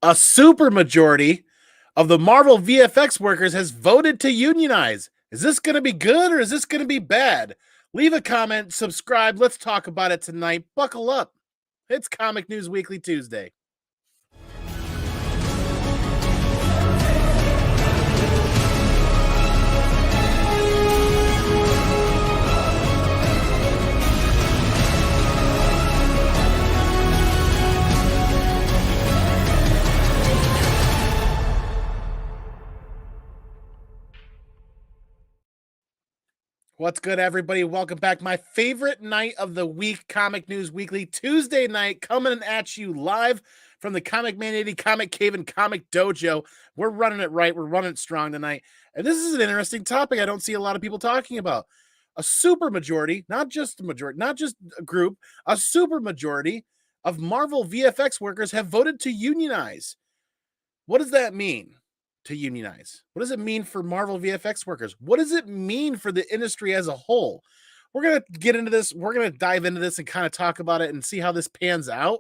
A supermajority of the Marvel VFX workers has voted to unionize. Is this going to be good or is this going to be bad? Leave a comment, subscribe. Let's talk about it tonight. Buckle up. It's Comic News Weekly Tuesday. What's good, everybody? Welcome back. My favorite night of the week, Comic News Weekly, Tuesday night, coming at you live from the ComicManAndy Comic Cave and Comic Dojo. We're running it right. We're running it strong tonight. And this is an interesting topic I don't see a lot of people talking about. A super majority, not just a majority, not just a group, a super majority of Marvel VFX workers have voted to unionize. What does that mean? To unionize? What does it mean for Marvel VFX workers? What does it mean for the industry as a whole? We're going to get into this. We're going to dive into this and kind of talk about it and see how this pans out.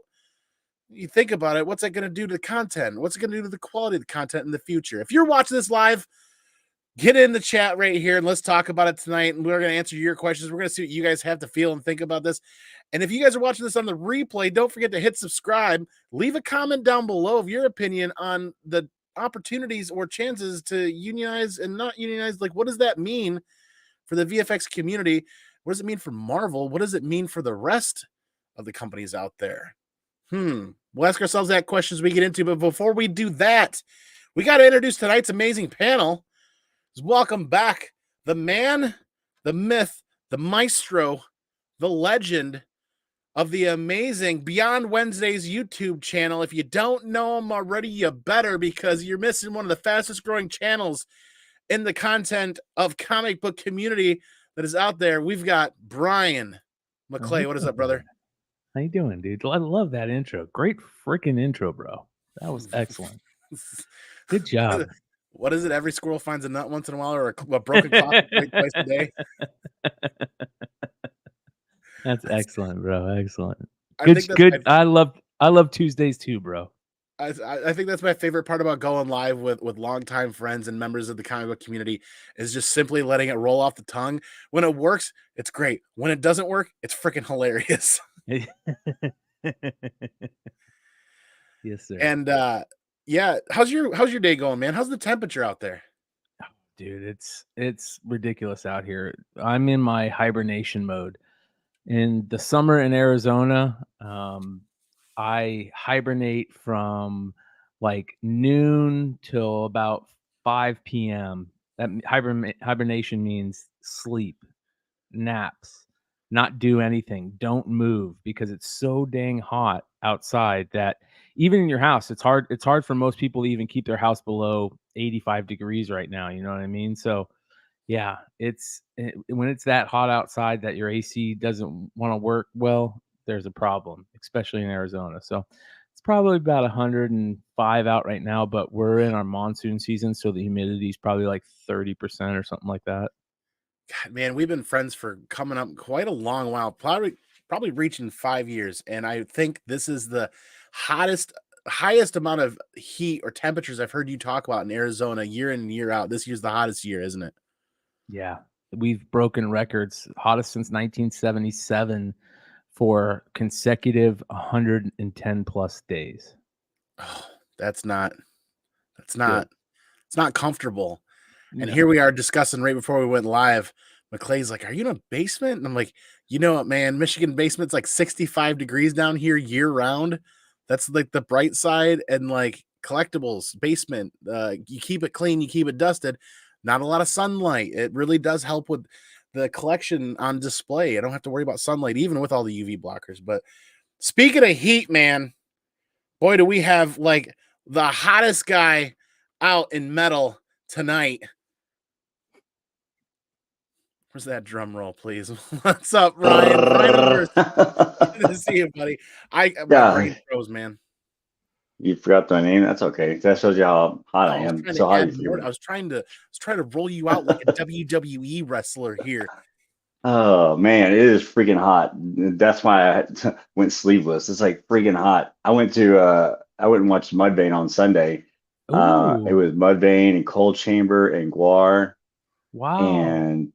You think about it, what's that going to do to the content? What's it going to do to the quality of the content in the future? If you're watching this live, get in the chat right here and let's talk about it tonight. And we're going to answer your questions. We're going to see what you guys have to feel and think about this. And if you guys are watching this on the replay, don't forget to hit subscribe. Leave a comment down below of your opinion on the opportunities or chances to unionize and not unionize. Like, what does that mean for the VFX community? What does it mean for Marvel? What does it mean for the rest of the companies out there? We'll ask ourselves that question as we get into, but before we do that, we got to introduce tonight's amazing panel. Welcome back the man, the myth, the maestro, the legend of the amazing Beyond Wednesday's YouTube channel. If you don't know him already, you better, because you're missing one of the fastest growing channels in the content of comic book community that is out there. We've got Bryan McClay. What is up, brother? How you doing, dude? I love that intro. Great freaking intro, bro. That was excellent. Good job. What is it? Every squirrel finds a nut once in a while, or a broken clock twice a day. That's excellent, bro. Excellent. Good. I love Tuesdays too, bro. I think that's my favorite part about going live with longtime friends and members of the comic book community, is just simply letting it roll off the tongue. When it works, it's great. When it doesn't work, it's freaking hilarious. Yes, sir. And yeah, how's your day going, man? How's the temperature out there? Dude, it's ridiculous out here. I'm in my hibernation mode. In the summer in Arizona, I hibernate from like noon till about 5 p.m. That hibernation means sleep, naps, not do anything, don't move, because it's so dang hot outside that even in your house, it's hard for most people to even keep their house below 85 degrees right now. You know what I mean? So yeah, when it's that hot outside that your AC doesn't want to work well, there's a problem, especially in Arizona. So it's probably about 105 out right now, but we're in our monsoon season, so the humidity is probably like 30% or something like that. God, man, we've been friends for coming up quite a long while, probably reaching 5 years, and I think this is the highest amount of heat or temperatures I've heard you talk about in Arizona year in and year out. This year's the hottest year, isn't it? Yeah, we've broken records, hottest since 1977 for consecutive 110 plus days. Oh, it's not comfortable. And here we are discussing right before we went live. McClay's like, "Are you in a basement?" And I'm like, "You know what, man? Michigan basement's like 65 degrees down here year round. That's like the bright side. And like collectibles basement, you keep it clean, you keep it dusted. Not a lot of sunlight. It really does help with the collection on display. I don't have to worry about sunlight, even with all the UV blockers." But speaking of heat, man, boy, do we have like the hottest guy out in metal tonight. Where's that drum roll, please? What's up, Ryan? Rhynoverse. Good to see you, buddy. My brain froze, man. You forgot my name. That's okay. That shows you how hot I am. So I was trying to roll you out like a WWE wrestler here. Oh man, it is freaking hot. That's why I went sleeveless. It's like freaking hot. I went to I went and watched Mudvayne on Sunday. It was Mudvayne and Cold Chamber and Guar and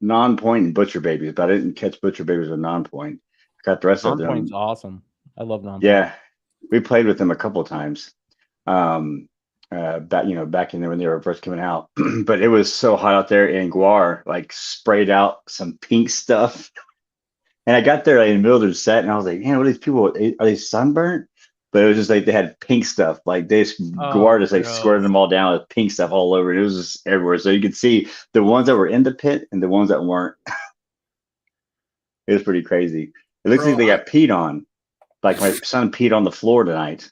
Non-Point and Butcher Babies, but I didn't catch Butcher Babies or Non-Point. I got the rest of them. Non-Point's awesome. I love Non-Point. Yeah, we played with them a couple of times. Back in there when they were first coming out. But it was so hot out there, and Guar like sprayed out some pink stuff. And I got there in the middle of their set, and I was like, "Man, what are these people? Are they sunburnt?" But it was just like they had pink stuff. Like Guar just like squirted them all down with pink stuff all over. It was just everywhere, so you could see the ones that were in the pit and the ones that weren't. It was pretty crazy. It looks like they got peed on. Like my son peed on the floor tonight.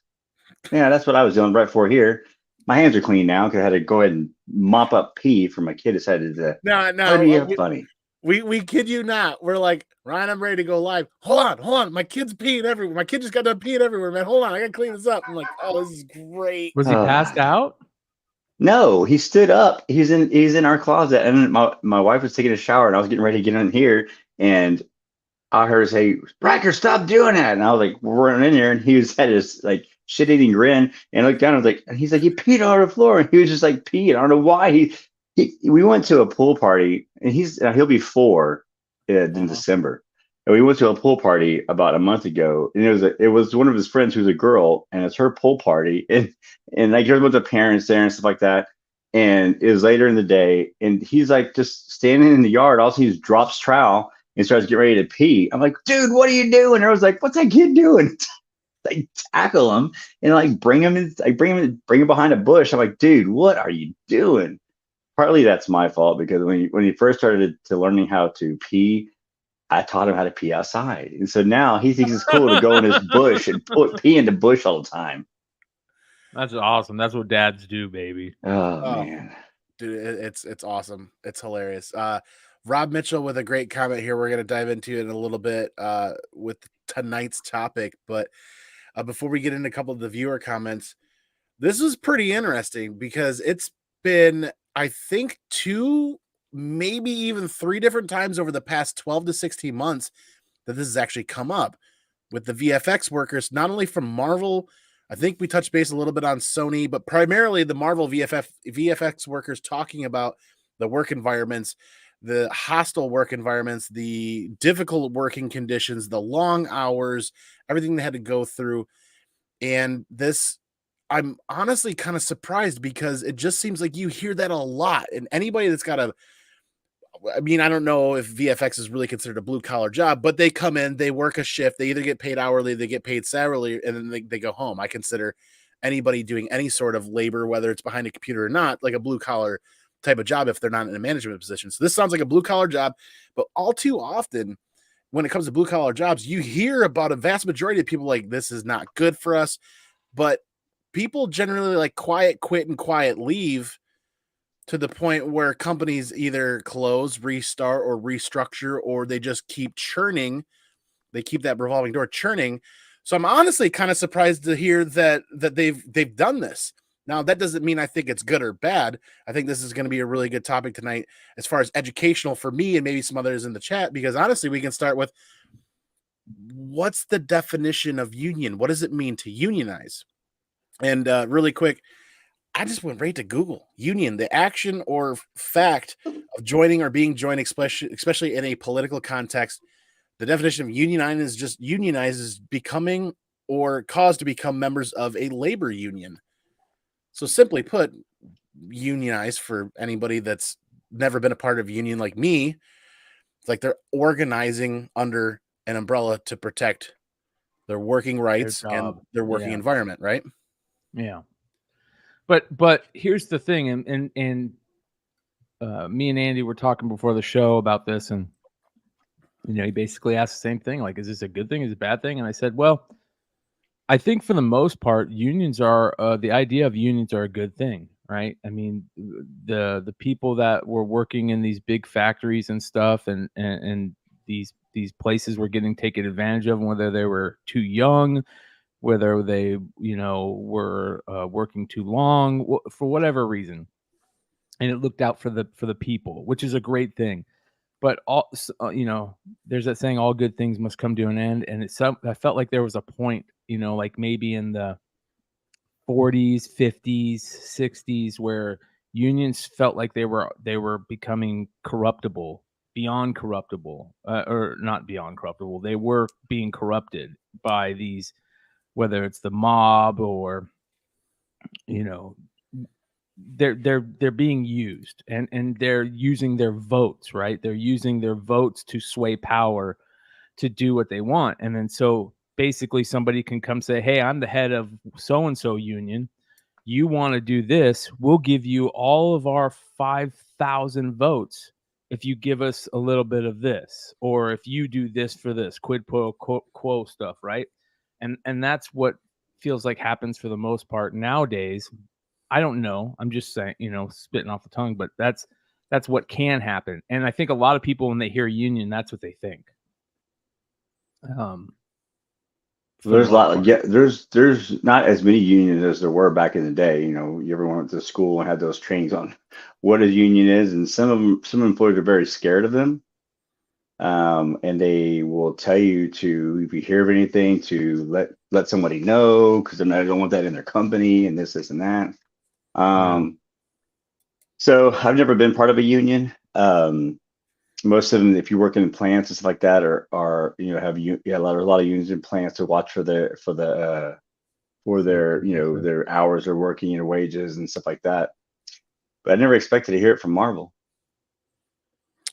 Yeah, that's what I was doing right before here. My hands are clean now because I had to go ahead and mop up pee for my kid decided to. No, funny. We kid you not. We're like, Ryan, I'm ready to go live. Hold on. My kid's peeing everywhere. My kid just got done peeing everywhere, man. Hold on, I gotta clean this up. I'm like, oh, this is great. Was he passed out? No, he stood up. He's in our closet, and my wife was taking a shower, and I was getting ready to get in here, and I heard her say, "Riker, stop doing that!" And I was like, "We're running in there," and he was had his like shit-eating grin, and I looked down, and I was like, and he's like, "You peed on the floor," and he was just like peeing. I don't know why we went to a pool party, and he'll be 4 in December. And we went to a pool party about a month ago, and it was one of his friends who's a girl, and it's her pool party, and like there's a bunch of parents there and stuff like that. And it was later in the day, and he's like just standing in the yard. All he drops trowel and starts getting ready to pee. I'm like, dude, what are you doing? And I was like, what's that kid doing? Like tackle him and like bring him behind a bush. I'm like, dude, what are you doing? Partly that's my fault because when he first started to learning how to pee, I taught him how to pee outside. And so now he thinks it's cool to go in his bush and pee in the bush all the time. That's awesome. That's what dads do, baby. Oh man. Dude, it's awesome. It's hilarious. Rob Mitchell with a great comment here. We're going to dive into it in a little bit with tonight's topic. But before we get into a couple of the viewer comments, this was pretty interesting because it's been, I think, 2, maybe even 3 different times over the past 12 to 16 months that this has actually come up with the VFX workers, not only from Marvel. I think we touched base a little bit on Sony, but primarily the Marvel VFX workers talking about the work environments, the hostile work environments, the difficult working conditions, the long hours, everything they had to go through. And this, I'm honestly kind of surprised because it just seems like you hear that a lot. And anybody that's got I don't know if VFX is really considered a blue collar job, but they come in, they work a shift, they either get paid hourly, they get paid salary, and then they go home. I consider anybody doing any sort of labor, whether it's behind a computer or not, like a blue collar type of job if they're not in a management position. So this sounds like a blue collar job, but all too often when it comes to blue collar jobs, you hear about a vast majority of people like, this is not good for us, but people generally like quiet quit and quiet leave to the point where companies either close, restart, or restructure, or they just keep churning. They keep that revolving door churning. So I'm honestly kind of surprised to hear that they've done this. Now, that doesn't mean I think it's good or bad. I think this is going to be a really good topic tonight as far as educational for me and maybe some others in the chat, because honestly, we can start with what's the definition of union? What does it mean to unionize? And really quick, I just went right to Google. Union, the action or fact of joining or being joined, especially in a political context. The definition of unionize is becoming or caused to become members of a labor union. So simply put, unionize, for anybody that's never been a part of a union like me, it's like they're organizing under an umbrella to protect their working rights and their working environment, right? Yeah. But here's the thing, and me and Andy were talking before the show about this, and he basically asked the same thing, like, is this a good thing? Is it a bad thing? And I said, well, I think for the most part, unions are the idea of unions are a good thing, right? I mean, the people that were working in these big factories and stuff, and these places were getting taken advantage of, whether they were too young, whether they, were working too long, for whatever reason. And it looked out for the people, which is a great thing. but there's that saying, all good things must come to an end. And I felt like there was a point, like maybe in the 40s, 50s, 60s, where unions felt like they were becoming corruptible, beyond corruptible, or not beyond corruptible. They were being corrupted by these, whether it's the mob or, they're being used, and they're using their votes, right? They're using their votes to sway power to do what they want. And then so basically somebody can come say, hey, I'm the head of so-and-so union. You want to do this, we'll give you all of our 5,000 votes if you give us a little bit of this, or if you do this for this quid pro quo stuff, right? And that's what feels like happens for the most part nowadays. I don't know. I'm just saying, spitting off the tongue, but that's what can happen. And I think a lot of people, when they hear union, that's what they think. There's a lot. Yeah, there's not as many unions as there were back in the day. You ever went to school and had those trainings on what a union is, and some employers are very scared of them. And they will tell you to, if you hear of anything, to let somebody know, because they don't want that in their company, and this and that. So I've never been part of a union. Most of them, if you work in plants and stuff like that, are have a lot of unions in plants to watch for their their hours they're working and wages and stuff like that. But I never expected to hear it from Marvel.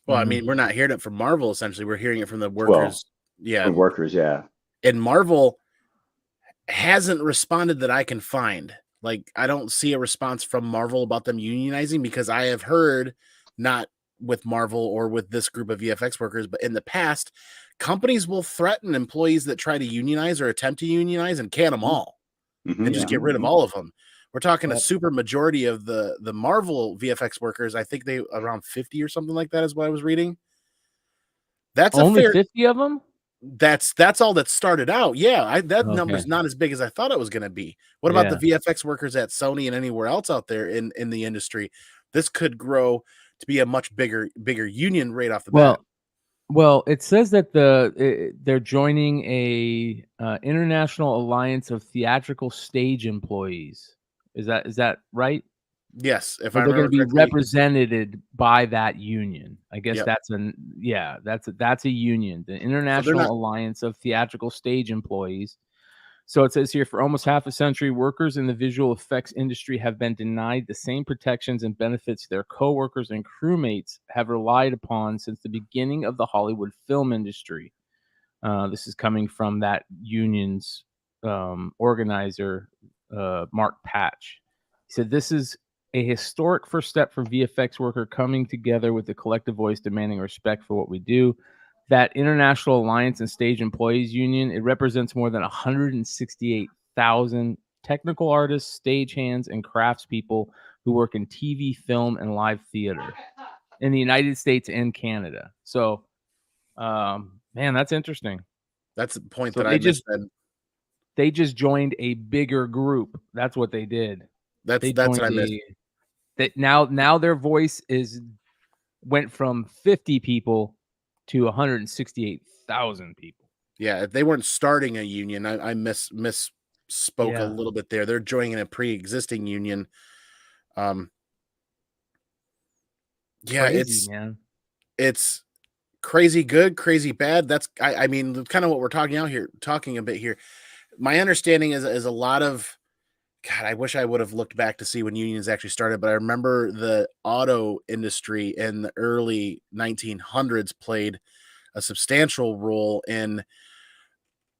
Well, I mean, we're not hearing it from Marvel. Essentially, we're hearing it from the workers. From workers, yeah. And Marvel hasn't responded that I can find. Like, I don't see a response from Marvel about them unionizing, because I have heard, not with Marvel or with this group of VFX workers, but in the past, companies will threaten employees that try to unionize or attempt to unionize and can them all, and just get rid of all of them. We're talking a super majority of the Marvel VFX workers. I think they around 50 or something like that is what I was reading. That's only 50 of them. That's all that started out. Yeah, that number's not as big as I thought it was going to be. What about the VFX workers at Sony and anywhere else out there in the industry? This could grow to be a much bigger union right off the bat. Well, it says that they're joining a International Alliance of Theatrical Stage Employees. Is that right? Yes, if they're going to be represented by that union. I guess that's a union, the International Alliance of Theatrical Stage Employees. So it says here, for almost half a century, workers in the visual effects industry have been denied the same protections and benefits their coworkers and crewmates have relied upon since the beginning of the Hollywood film industry. This is coming from that union's organizer, Mark Patch. He said, this is a historic first step for VFX worker coming together with a collective voice demanding respect for what we do. That International Alliance and Stage Employees Union, it represents more than 168,000 technical artists, stagehands, and craftspeople who work in TV, film, and live theater in the United States and Canada. So, man, that's interesting. That's the point that I just said. They just joined a bigger group. That's what they did. That's what I missed. Now their voice went from 50 people to 168,000 people. Yeah, if they weren't starting a union, I misspoke a little bit there. They're joining a pre-existing union. Crazy, man. It's crazy good, crazy bad. That's I mean, kind of what we're talking a bit here. My understanding is a lot of, God, I wish I would have looked back to see when unions actually started, but I remember the auto industry in the early 1900s played a substantial role in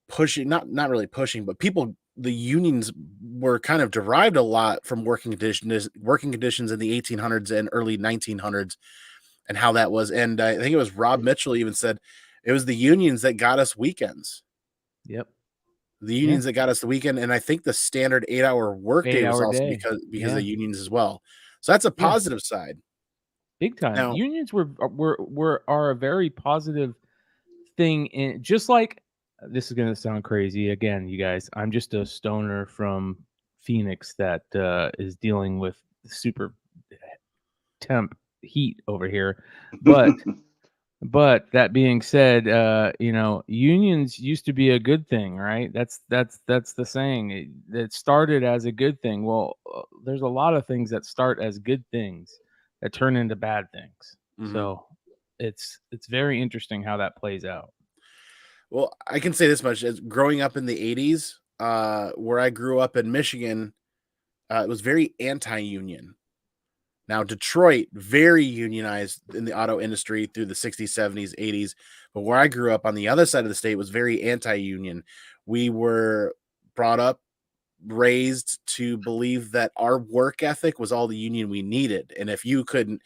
pushing, not really pushing, but the unions were kind of derived a lot from working conditions in the 1800s and early 1900s and how that was. And I think it was Rob Mitchell even said it was the unions that got us weekends. Yep. The unions that got us the weekend, and I think the standard 8-hour workday was also because of the unions as well. So that's a positive side. Big time. Now, unions are a very positive thing. In just like, this is going to sound crazy again, you guys. I'm just a stoner from Phoenix that is dealing with super temp heat over here, but But that being said, unions used to be a good thing, right? That's the saying. It started as a good thing. Well, there's a lot of things that start as good things that turn into bad things. So it's very interesting how that plays out. Well, I can say this much: as growing up in the '80s, where I grew up in Michigan, it was very anti-union. Now, Detroit, very unionized in the auto industry through the 60s, 70s, 80s. But where I grew up on the other side of the state was very anti-union. We were brought up, raised to believe that our work ethic was all the union we needed. And if you couldn't,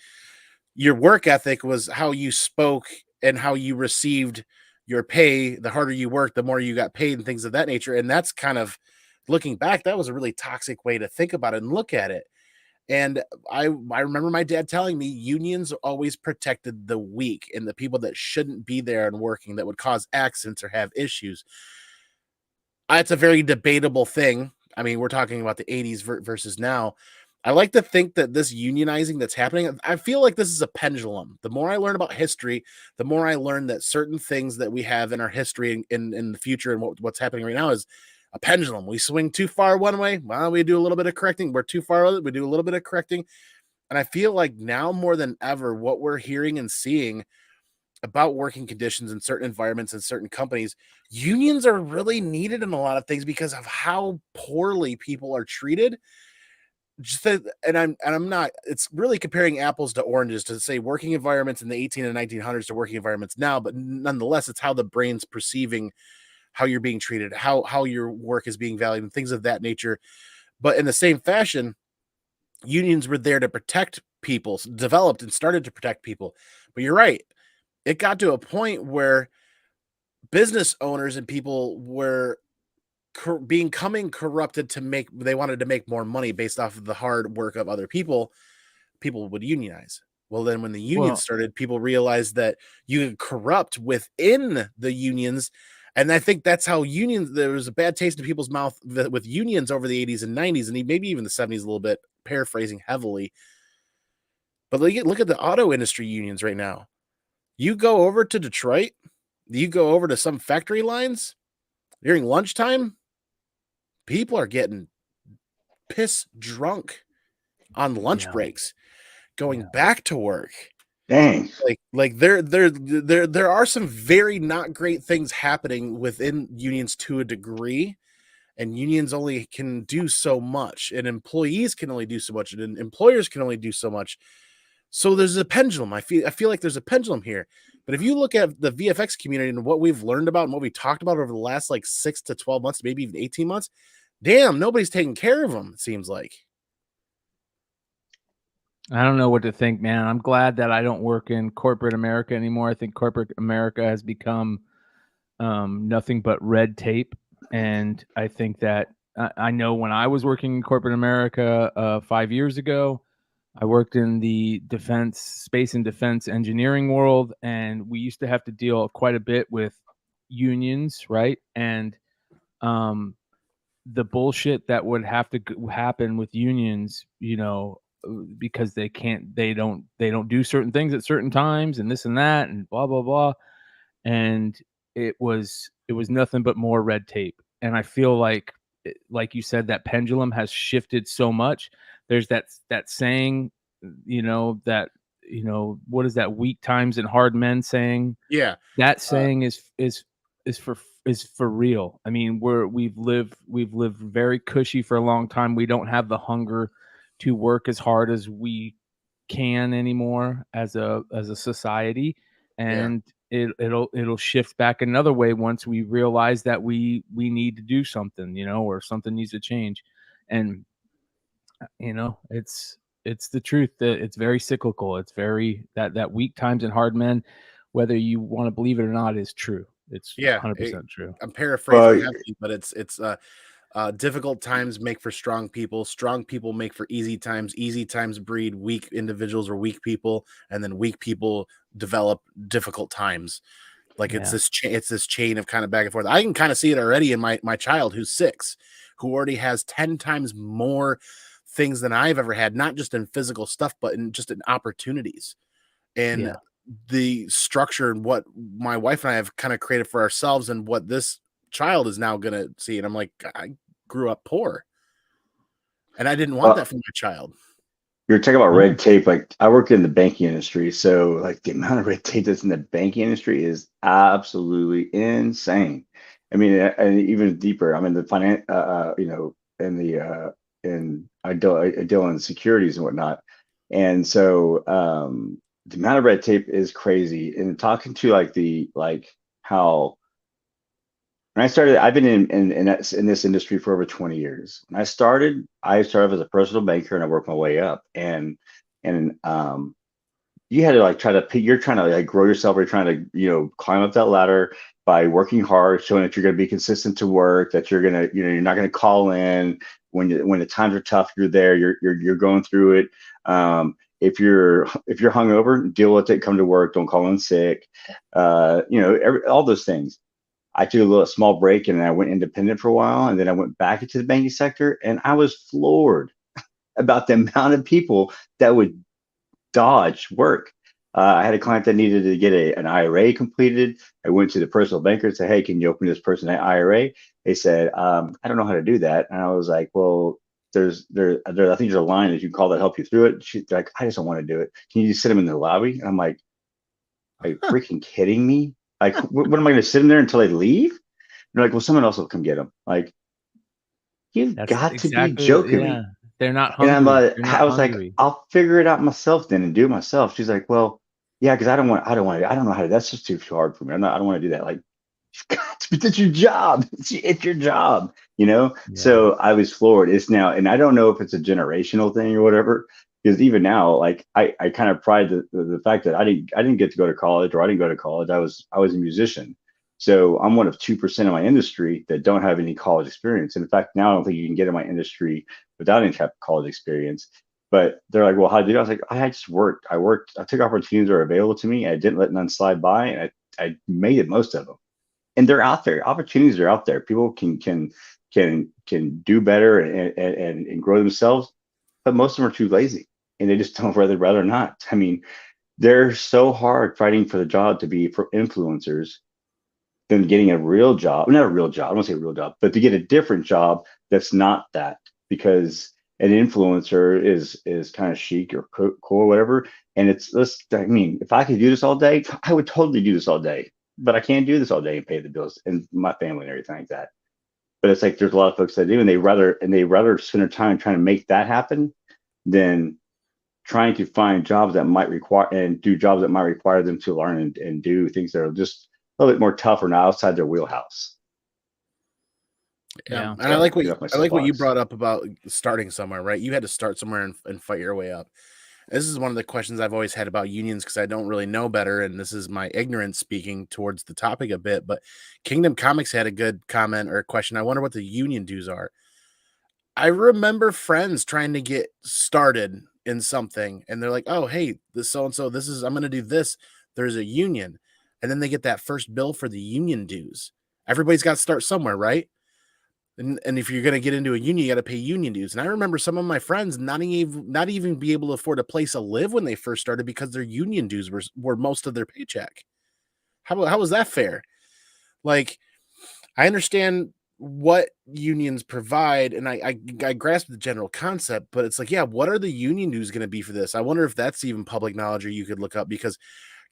your work ethic was how you spoke and how you received your pay. The harder you worked, the more you got paid and things of that nature. And that's kind of, looking back, that was a really toxic way to think about it and look at it. And I remember my dad telling me unions always protected the weak and the people that shouldn't be there and working, that would cause accidents or have issues. It's a very debatable thing. I mean, we're talking about the '80s versus now. I like to think that this unionizing that's happening, I feel like this is a pendulum. The more I learn about history, the more I learn that certain things that we have in our history in the future and what's happening right now is a pendulum. We swing too far one way, well, we do a little bit of correcting. We're too far, we do a little bit of correcting. And I feel like now more than ever, what we're hearing and seeing about working conditions in certain environments and certain companies, unions are really needed in a lot of things because of how poorly people are treated. I'm not, it's really comparing apples to oranges to say working environments in the 18 and 1900s to working environments now, but nonetheless, it's how the brain's perceiving how you're being treated, how your work is being valued, and things of that nature. But in the same fashion, unions were there to protect people, developed and started to protect people. But you're right, it got to a point where business owners and people were becoming corrupted to make, they wanted to make more money based off of the hard work of other people. People would unionize. Well, then when the unions Well, started, people realized that you could corrupt within the unions. And I think that's how unions, there was a bad taste in people's mouth with unions over the 80s and 90s, and maybe even the 70s a little bit, paraphrasing heavily. But look at the auto industry unions right now. You go over to Detroit, you go over to some factory lines during lunchtime, people are getting piss drunk on lunch yeah, breaks, going yeah, back to work. Dang. Like there are some very not great things happening within unions to a degree, and unions only can do so much, and employees can only do so much, and employers can only do so much. So there's a pendulum. I feel like there's a pendulum here. But if you look at the VFX community and what we've learned about and what we talked about over the last like 6 to 12 months, maybe even 18 months, damn, nobody's taking care of them, it seems like. I don't know what to think, man. I'm glad that I don't work in corporate America anymore. I think corporate America has become nothing but red tape. And I think that I know when I was working in corporate America 5 years ago, I worked in the defense, space and defense engineering world, and we used to have to deal quite a bit with unions, right? And um, the bullshit that would have to happen with unions, because they don't do certain things at certain times and this and that and blah blah blah, and it was nothing but more red tape. And I feel like you said, that pendulum has shifted so much. There's that saying, that what is that, weak times and hard men saying? Yeah. That saying is for real. I mean, we've lived very cushy for a long time. We don't have the hunger to work as hard as we can anymore as a society, Yeah. and it'll shift back another way once we realize that we need to do something, or something needs to change. And it's the truth that it's very cyclical. It's very that weak times and hard men, whether you want to believe it or not, is true. It's Yeah. 100% true. I'm paraphrasing Well, heavily, but it's difficult times make for strong people. Strong people make for easy times. Easy times breed weak individuals or weak people, and then weak people develop difficult times. Like Yeah. it's this chain of kind of back and forth. I can kind of see it already in my child who's 6, who already has 10 times more things than I've ever had, not just in physical stuff, but in just in opportunities. And Yeah. the structure and what my wife and I have kind of created for ourselves and what this child is now going to see. And I'm like, I grew up poor and I didn't want that for my child. You're talking about red tape. Like I work in the banking industry, so like the amount of red tape that's in the banking industry is absolutely insane. I mean, and even deeper. I'm in the finance, in the I deal in securities and whatnot, and so the amount of red tape is crazy. And talking to how when I started, I've been in this industry for over 20 years. When I started as a personal banker and I worked my way up. And you had to like you're trying to like grow yourself, or you're trying to, climb up that ladder by working hard, showing that you're going to be consistent to work, that you're going to, you're not going to call in when the times are tough. You're there, you're going through it. If you're hungover, deal with it, come to work, don't call in sick. All those things. I took a little small break and I went independent for a while, and then I went back into the banking sector, and I was floored about the amount of people that would dodge work. I had a client that needed to get an IRA completed. I went to the personal banker and said, "Hey, can you open this person an IRA?" They said, "I don't know how to do that." And I was like, "Well, I think there's a line that you can call that help you through it." She's like, "I just don't want to do it. Can you just sit them in the lobby?" And I'm like, "Are you freaking kidding me? Like, what am I going to sit them there until they leave?" They're like, "Well, someone else will come get them." Like, you've got to be joking me. They're not And hungry. I was like, "I'll figure it out myself then and do it myself." She's like, "Well, yeah, because I don't know how to, that's just too hard for me. I don't want to do that." Like, it's your job. It's your job, Yeah. So I was floored. It's now, and I don't know if it's a generational thing or whatever, because even now, like I kind of pride the fact that I didn't get to go to college, or I didn't go to college. I was a musician. So I'm one of 2% of my industry that don't have any college experience. And in fact, now I don't think you can get in my industry without any type of college experience. But they're like, "Well, how did you do?" I was like, I just worked. I took opportunities that were available to me. I didn't let none slide by, and I made it most of them. And they're out there. Opportunities are out there. People can do better and grow themselves, but most of them are too lazy, and they just don't rather not. I mean, they're so hard fighting for the job to be for influencers than getting a real job. Not a real job. I don't want to say a real job, but to get a different job that's not that, because an influencer is kind of chic or cool or whatever. And I mean, if I could do this all day, I would totally do this all day, but I can't do this all day and pay the bills and my family and everything like that. But it's like there's a lot of folks that do, and they rather spend their time trying to make that happen than trying to find jobs that might require them to learn and do things that are just a little bit more tougher and outside their wheelhouse. Yeah. And I like what you brought up about starting somewhere, right? You had to start somewhere and fight your way up. This is one of the questions I've always had about unions, because I don't really know better, and this is my ignorance speaking towards the topic a bit. But Kingdom Comics had a good comment or a question. I wonder what the union dues are. I remember friends trying to get started in something, and they're like, "Oh, hey, this so and so, I'm going to do this. There's a union," and then they get that first bill for the union dues. Everybody's got to start somewhere, right? And if you're going to get into a union, you got to pay union dues. And I remember some of my friends not even be able to afford a place to live when they first started because their union dues were most of their paycheck. How was that fair? Like, I understand what unions provide, and I grasp the general concept, but it's like, yeah, what are the union dues going to be for this? I wonder if that's even public knowledge, or you could look up, because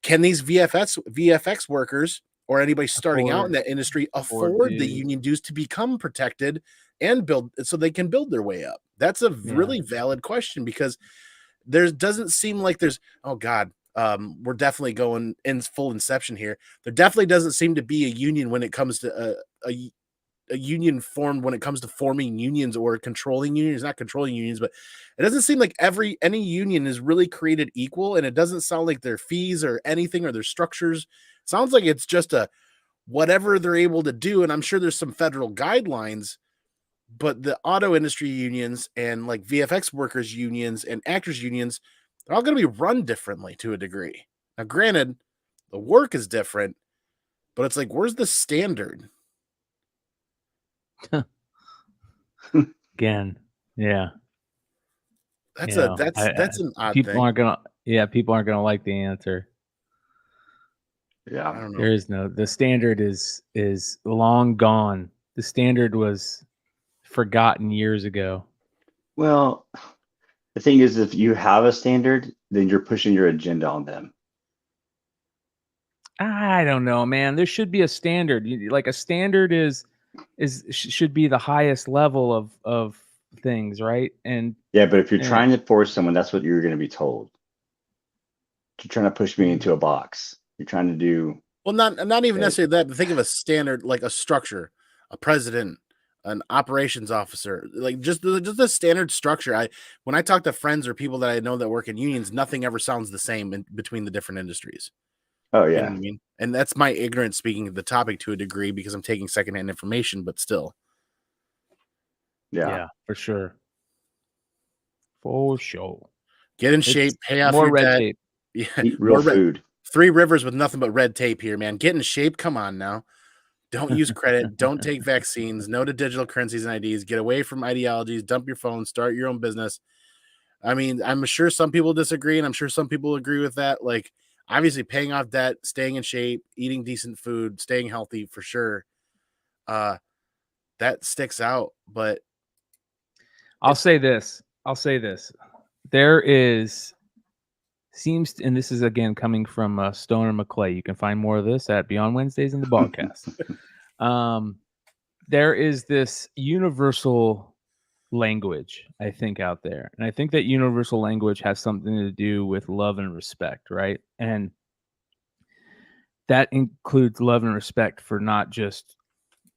can these VFX workers or anybody starting out in that industry afford the union dues to become protected and build so they can build their way up? That's a really valid question, because there doesn't seem like there's, oh God, we're definitely going in full inception here. There definitely doesn't seem to be a union when it comes to a union formed when it comes to forming unions or controlling unions, not controlling unions, but it doesn't seem like any union is really created equal. And it doesn't sound like their fees or anything or their structures. Sounds like it's just a whatever they're able to do. And I'm sure there's some federal guidelines, but the auto industry unions and like VFX workers unions and actors unions, they're all going to be run differently to a degree. Now, granted, the work is different, but it's like, where's the standard? Again, yeah. That's an odd people thing. People aren't gonna like the answer. Yeah. I don't know. There is no, the standard is long gone. The standard was forgotten years ago. Well, the thing is, if you have a standard, then you're pushing your agenda on them. I don't know, man. There should be a standard. Like a standard should be the highest level of things, right? And Yeah, but if you're and trying to force someone, that's what you're going to be told. You're trying to push me into a box. You're trying to do. Well, not even Yeah. necessarily that, but think of a standard, like a structure, a president, an operations officer, like just the standard structure. When I talk to friends or people that I know that work in unions, nothing ever sounds the same between the different industries. Oh You know yeah. what I mean? And that's my ignorance speaking of the topic to a degree because I'm taking secondhand information, but still. Yeah. for sure. For sure. Get in It's shape, pay off more your red debt. tape. Yeah, Eat real food. 3 rivers with nothing but red tape here, man. Get in shape. Come on now. Don't use credit. Don't take vaccines. No to digital currencies and IDs. Get away from ideologies. Dump your phone. Start your own business. I mean, I'm sure some people disagree, and I'm sure some people agree with that. Like, obviously, paying off debt, staying in shape, eating decent food, staying healthy for sure. That sticks out. But I'll say this. There seems, and this is again coming from Stoner McClay. You can find more of this at Beyond Wednesdays in the podcast. There is this universal language, I think, out there. And I think that universal language has something to do with love and respect, right? And that includes love and respect for not just,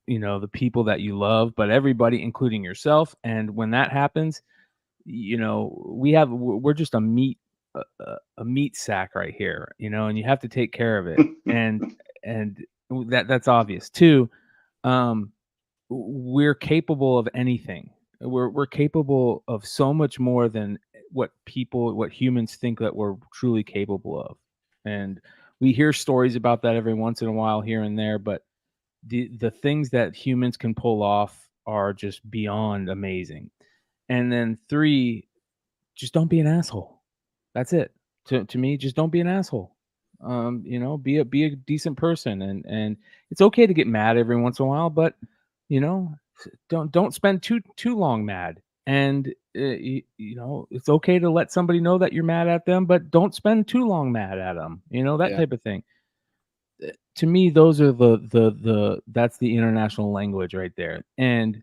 the people that you love, but everybody, including yourself. And when that happens, we're just a meat sack right here, and you have to take care of it. and that's obvious too. We're capable of anything. We're capable of so much more than what humans think that we're truly capable of. And we hear stories about that every once in a while here and there, but the things that humans can pull off are just beyond amazing. And then 3, just don't be an asshole. That's it. To me, just don't be an asshole. Be a decent person, and it's okay to get mad every once in a while, but don't spend too long mad. And it's okay to let somebody know that you're mad at them, but don't spend too long mad at them. That type of thing. To me, those are that's the international language right there. And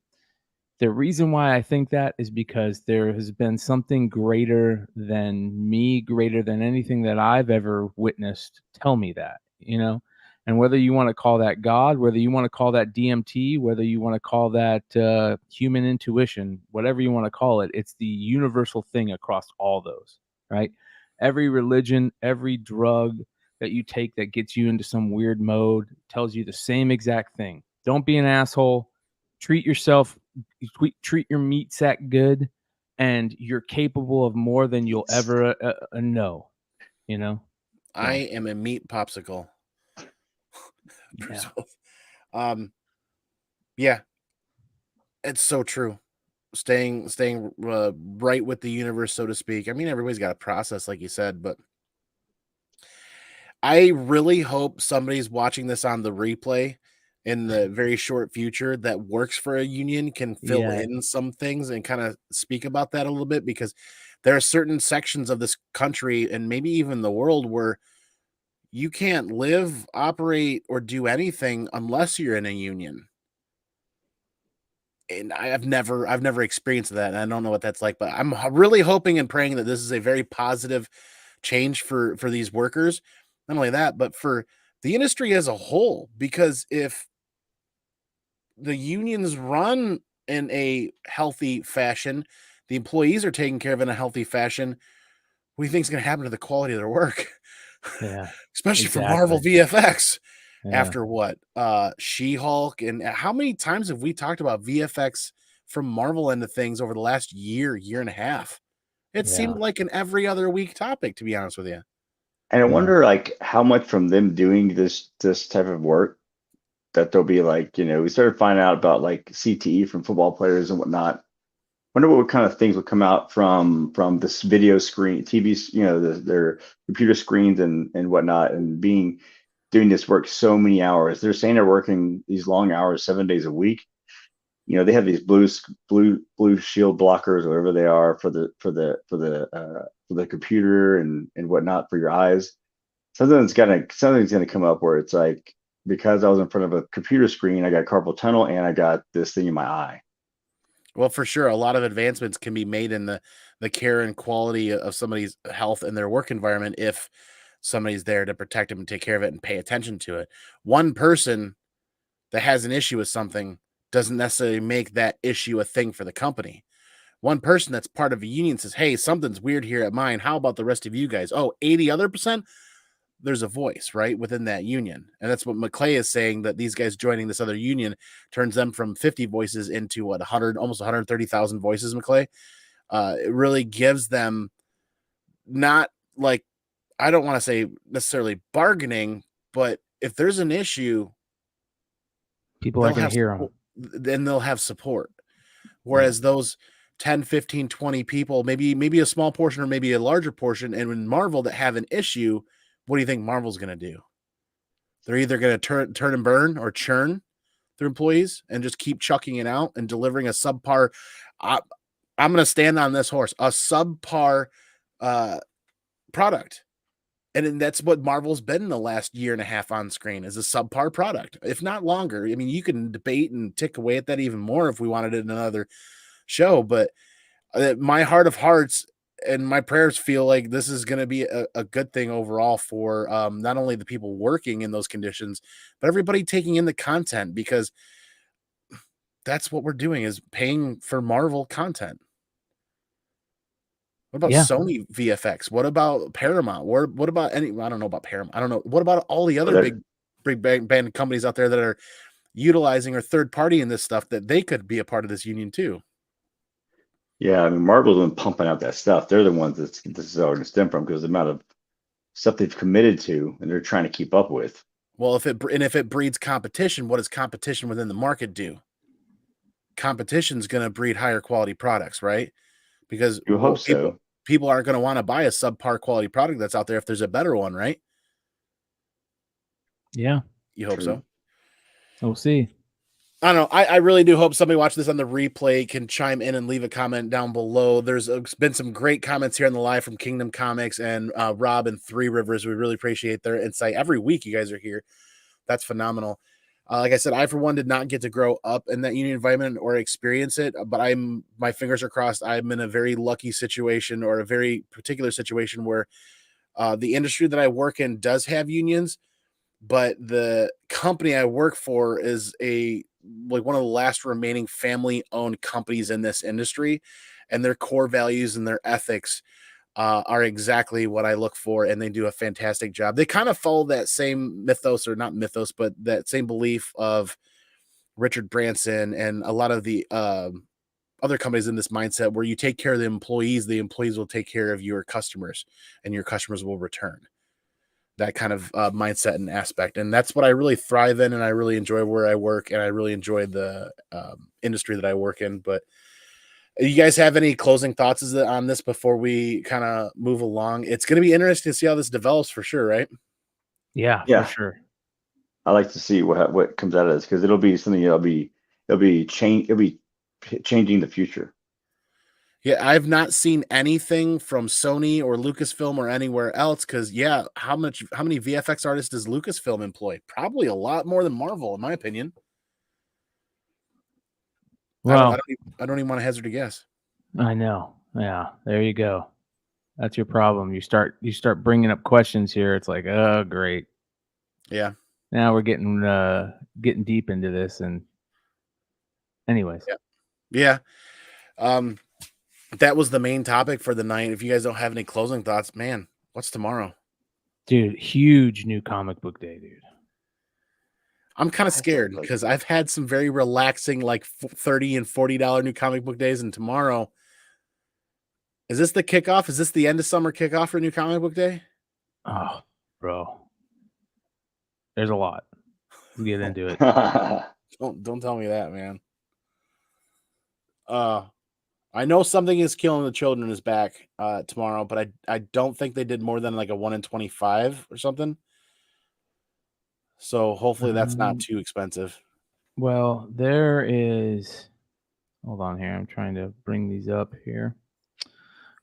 the reason why I think that is because there has been something greater than me, greater than anything that I've ever witnessed, tell me that. And whether you want to call that God, whether you want to call that DMT, whether you want to call that human intuition, whatever you want to call it, it's the universal thing across all those, right? Every religion, every drug that you take that gets you into some weird mode tells you the same exact thing. Don't be an asshole. Treat yourself, treat your meat sack good, and you're capable of more than you'll ever know. I am a meat popsicle. Yeah, it's so true. Staying right with the universe, so to speak. I mean, everybody's got a process, like you said, but I really hope somebody's watching this on the replay in the very short future that works for a union can fill in some things and kind of speak about that a little bit, because there are certain sections of this country and maybe even the world where you can't live, operate, or do anything unless you're in a union. And I've never experienced that, and I don't know what that's like, but I'm really hoping and praying that this is a very positive change for these workers. Not only that, but for the industry as a whole, because if the unions run in a healthy fashion, the employees are taken care of in a healthy fashion, what do you think is going to happen to the quality of their work? Yeah, especially for Marvel VFX. After what? She-Hulk, and how many times have we talked about VFX from Marvel end of things over the last year and a half? It seemed like an every other week topic, to be honest with you. And I wonder, like, how much from them doing this type of work that they'll be like, we started finding out about like CTE from football players and whatnot. Wonder what kind of things will come out from this video screen, TVs, their computer screens and whatnot, and being doing this work so many hours. They're saying they're working these long hours, 7 days a week. You know, they have these blue shield blockers, whatever they are, for the computer and whatnot for your eyes. Something's gonna come up where it's like, because I was in front of a computer screen, I got carpal tunnel and I got this thing in my eye. Well, for sure, a lot of advancements can be made in the care and quality of somebody's health and their work environment if somebody's there to protect them and take care of it and pay attention to it. One person that has an issue with something doesn't necessarily make that issue a thing for the company. One person that's part of a union says, hey, something's weird here at mine. How about the rest of you guys? Oh, 80 other percent? There's a voice right within that union. And that's what McClay is saying, that these guys joining this other union turns them from 50 voices into what, 100, almost 130,000 voices, McClay. It really gives them, not like, I don't want to say necessarily bargaining, but if there's an issue, people are going to hear them. Then they'll have support. Whereas those 10, 15, 20 people, maybe a small portion or maybe a larger portion, and in Marvel that have an issue, what do you think Marvel's going to do? They're either going to turn and burn or churn their employees and just keep chucking it out and delivering a subpar. I'm going to stand on this horse, a subpar product. And that's what Marvel's been in the last year and a half on screen, is a subpar product, if not longer. I mean, you can debate and tick away at that even more if we wanted it in another show, but my heart of hearts and my prayers feel like this is going to be a good thing overall for not only the people working in those conditions, but everybody taking in the content, because that's what we're doing, is paying for Marvel content. What about Sony VFX? What about Paramount? What about I don't know about Paramount. I don't know. What about all the other big band companies out there that are utilizing or third party in this stuff, that they could be a part of this union too? Yeah, I mean, Marvel's been pumping out that stuff. They're the ones that this is all going to stem from, because the amount of stuff they've committed to and they're trying to keep up with. Well, if it breeds competition, what does competition within the market do? Competition's going to breed higher quality products, right? Because You hope so. People aren't going to want to buy a subpar quality product that's out there if there's a better one, right? Yeah. You hope so. We'll see. I don't know. I really do hope somebody watching this on the replay can chime in and leave a comment down below. There's been some great comments here on the live from Kingdom Comics and Rob and Three Rivers. We really appreciate their insight. Every week you guys are here. That's phenomenal. Like I said, I, for one, did not get to grow up in that union environment or experience it, but my fingers are crossed. I'm in a very lucky situation, or a very particular situation, where the industry that I work in does have unions, but the company I work for is one of the last remaining family-owned companies in this industry, and their core values and their ethics are exactly what I look for, and they do a fantastic job. They kind of follow that same mythos, or not mythos, but that same belief of Richard Branson and a lot of the other companies in this mindset, where you take care of the employees will take care of your customers, and your customers will return. That kind of mindset and aspect. And that's what I really thrive in, and I really enjoy where I work, and I really enjoy the industry that I work in. But you guys have any closing thoughts on this before we kind of move along? It's going to be interesting to see how this develops, for sure, right? Yeah, for sure. I like to see what comes out of this, because it'll be something it'll be changing the future. Yeah, I've not seen anything from Sony or Lucasfilm or anywhere else, because how many VFX artists does Lucasfilm employ? Probably a lot more than Marvel, in my opinion. Well, I don't even want to hazard a guess. I know. Yeah, there you go. That's your problem. You start bringing up questions here. It's like, oh, great. Yeah. Now we're getting deep into this, and anyways. Yeah. That was the main topic for the night. If you guys don't have any closing thoughts, man, what's tomorrow? Dude, huge new comic book day, dude. I'm kind of scared, because I've had some very relaxing, like $30 and $40 new comic book days, and tomorrow, is this the kickoff? Is this the end of summer kickoff for new comic book day? Oh, bro, there's a lot. We'll get into it. Don't tell me that, man. I know something is killing the children is back tomorrow, but I don't think they did more than like a 1 in 25 or something. So hopefully that's not too expensive. Well, there is. Hold on here. I'm trying to bring these up here.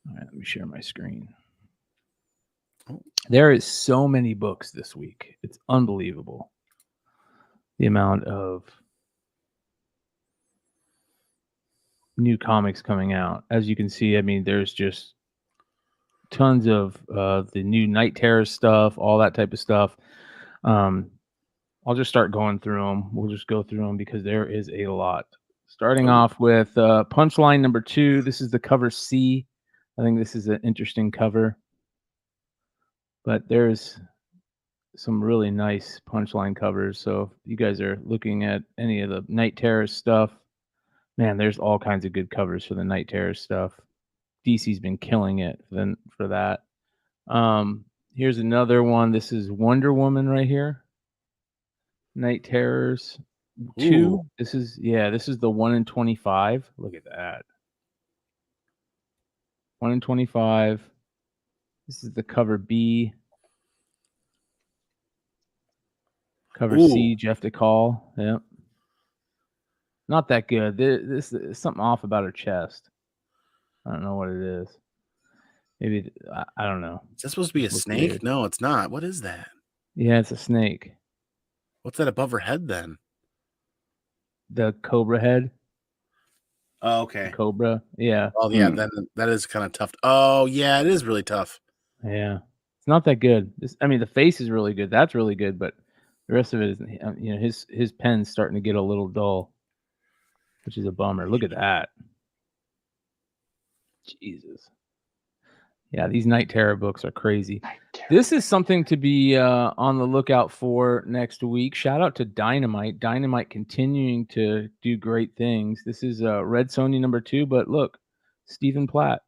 All right, let me share my screen. There is so many books this week. It's unbelievable. The amount of new comics coming out. As you can see, I mean, there's just tons of the new Night Terror stuff, all that type of stuff. I'll just start going through them. We'll just go through them because there is a lot. Starting off with Punchline number 2. This is the cover C. I think this is an interesting cover. But there's some really nice Punchline covers. So if you guys are looking at any of the Night Terror stuff, man, there's all kinds of good covers for the Night Terror stuff. DC's been killing it for that. Here's another one. This is Wonder Woman right here. Night Terrors 2. Ooh. This is the 1 in 25. Look at that. 1 in 25. This is the cover B. Cover C, Jeff DeCall. Yep. Not that good. This is something off about her chest. I don't know what it is. Maybe I don't know. Is that supposed to be a snake? Weird. No, it's not. What is that? Yeah, it's a snake. What's that above her head then? The cobra head. Oh, okay. The cobra. Yeah. Oh, yeah. Then that is kind of tough. Oh, yeah. It is really tough. Yeah. It's not that good. The face is really good. That's really good, but the rest of it is, his pen's starting to get a little dull, which is a bummer. Look at that. Jesus. Yeah, these Night Terror books are crazy. This is something to be on the lookout for next week. Shout out to Dynamite. Dynamite continuing to do great things. This is Red Sonja number 2, but look, Stephen Platt.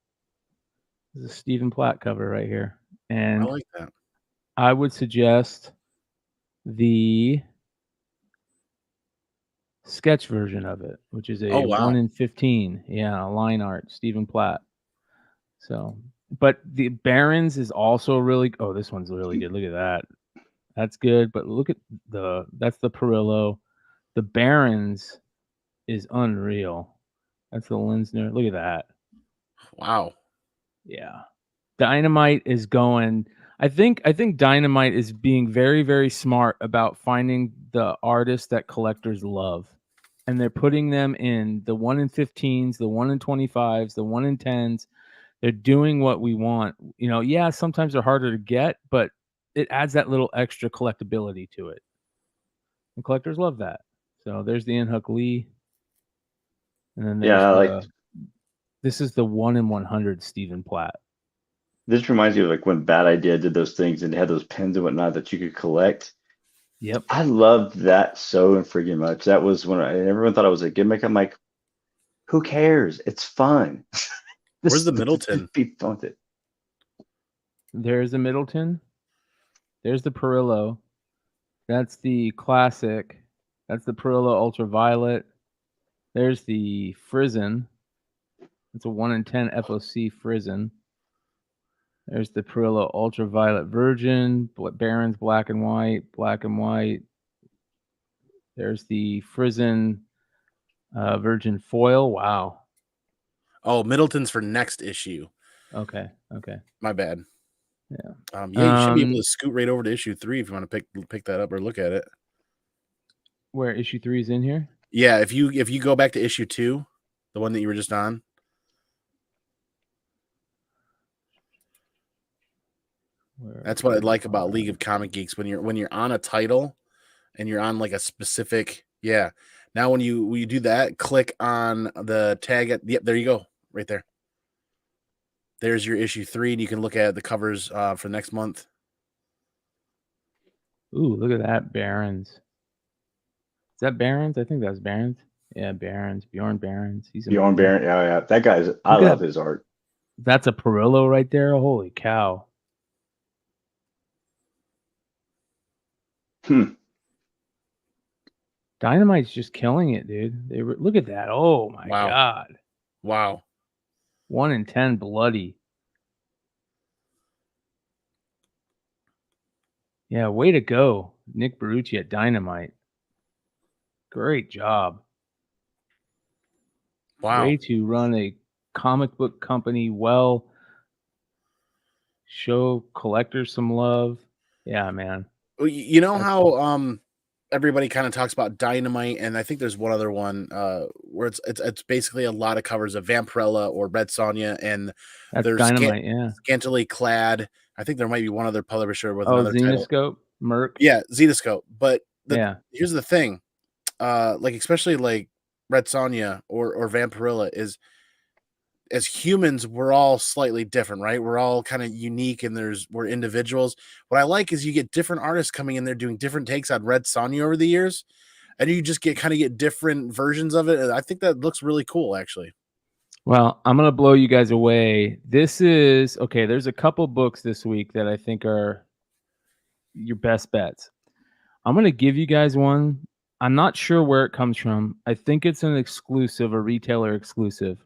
This is a Stephen Platt cover right here. And I like that. I would suggest the sketch version of it, which is a 1 in 15. Yeah, line art, Stephen Platt. So, but the Barons is also really. Oh, this one's really good. Look at that. That's good. But look at that's the Perillo. The Barons is unreal. That's the Linsner. Look at that. Wow. Yeah. Dynamite is going. I think Dynamite is being very, very smart about finding the artists that collectors love. And they're putting them in the 1 in 15s, the 1 in 25s, the 1 in 10s. They're doing what we want. Yeah, sometimes they're harder to get, but it adds that little extra collectability to it. And collectors love that. So there's the Inhook Lee. And then there's this is the 1 in 100 Stephen Platt. This reminds me of like when Bad Idea did those things and they had those pens and whatnot that you could collect. Yep. I loved that so freaking much. That was when everyone thought it was a gimmick. I'm like, who cares? It's fun. Where's the Middleton? Be fun with it. There's the Middleton. There's the Perillo. That's the classic. That's the Perillo Ultraviolet. There's the Frizzen. It's a 1 in 10 FOC Frizzen. There's the Perillo Ultraviolet Virgin. Barons black and white. There's the Frizzen Virgin Foil. Wow. Oh, Middleton's for next issue. Okay. My bad. Yeah. You should be able to scoot right over to issue 3 if you want to pick that up or look at it. Where issue 3 is in here? Yeah, if you go back to issue 2, the one that you were just on. That's what I like about League of Comic Geeks when you're on a title and you're on like a specific Now when you do that, click on the tag yep, there you go. Right there. There's your issue 3 and you can look at the covers for next month. Ooh, look at that Barons. Is that Barons? I think that's Barons. Yeah, Barons. Bjorn Barons. He's Bjorn Barons. Yeah. That guy's I love his art. That's a Perillo right there. Holy cow. Dynamite's just killing it, dude. Look at that. Oh my God. Wow. 1 in 10 bloody. Yeah, way to go. Nick Barucci at Dynamite. Great job. Wow. Way to run a comic book company well. Show collectors some love. Yeah, man. Well, you know That's how cool. everybody kind of talks about Dynamite, and I think there's one other one where it's basically a lot of covers of Vampirella or Red Sonja, and That's they're Dynamite, yeah. scantily clad. I think there might be one other publisher with Oh, another title. Xenoscope? Merc? Yeah, Zetascope. But Yeah. here's the thing, like especially like Red Sonja or Vampirella is, as humans, we're all slightly different, right? We're all kind of unique, and we're individuals. What I like is you get different artists coming in there doing different takes on Red Sonja over the years, and you just get different versions of it. And I think that looks really cool, actually. Well, I'm gonna blow you guys away. This is okay. There's a couple books this week that I think are your best bets. I'm gonna give you guys one. I'm not sure where it comes from. I think it's an exclusive, a retailer exclusive.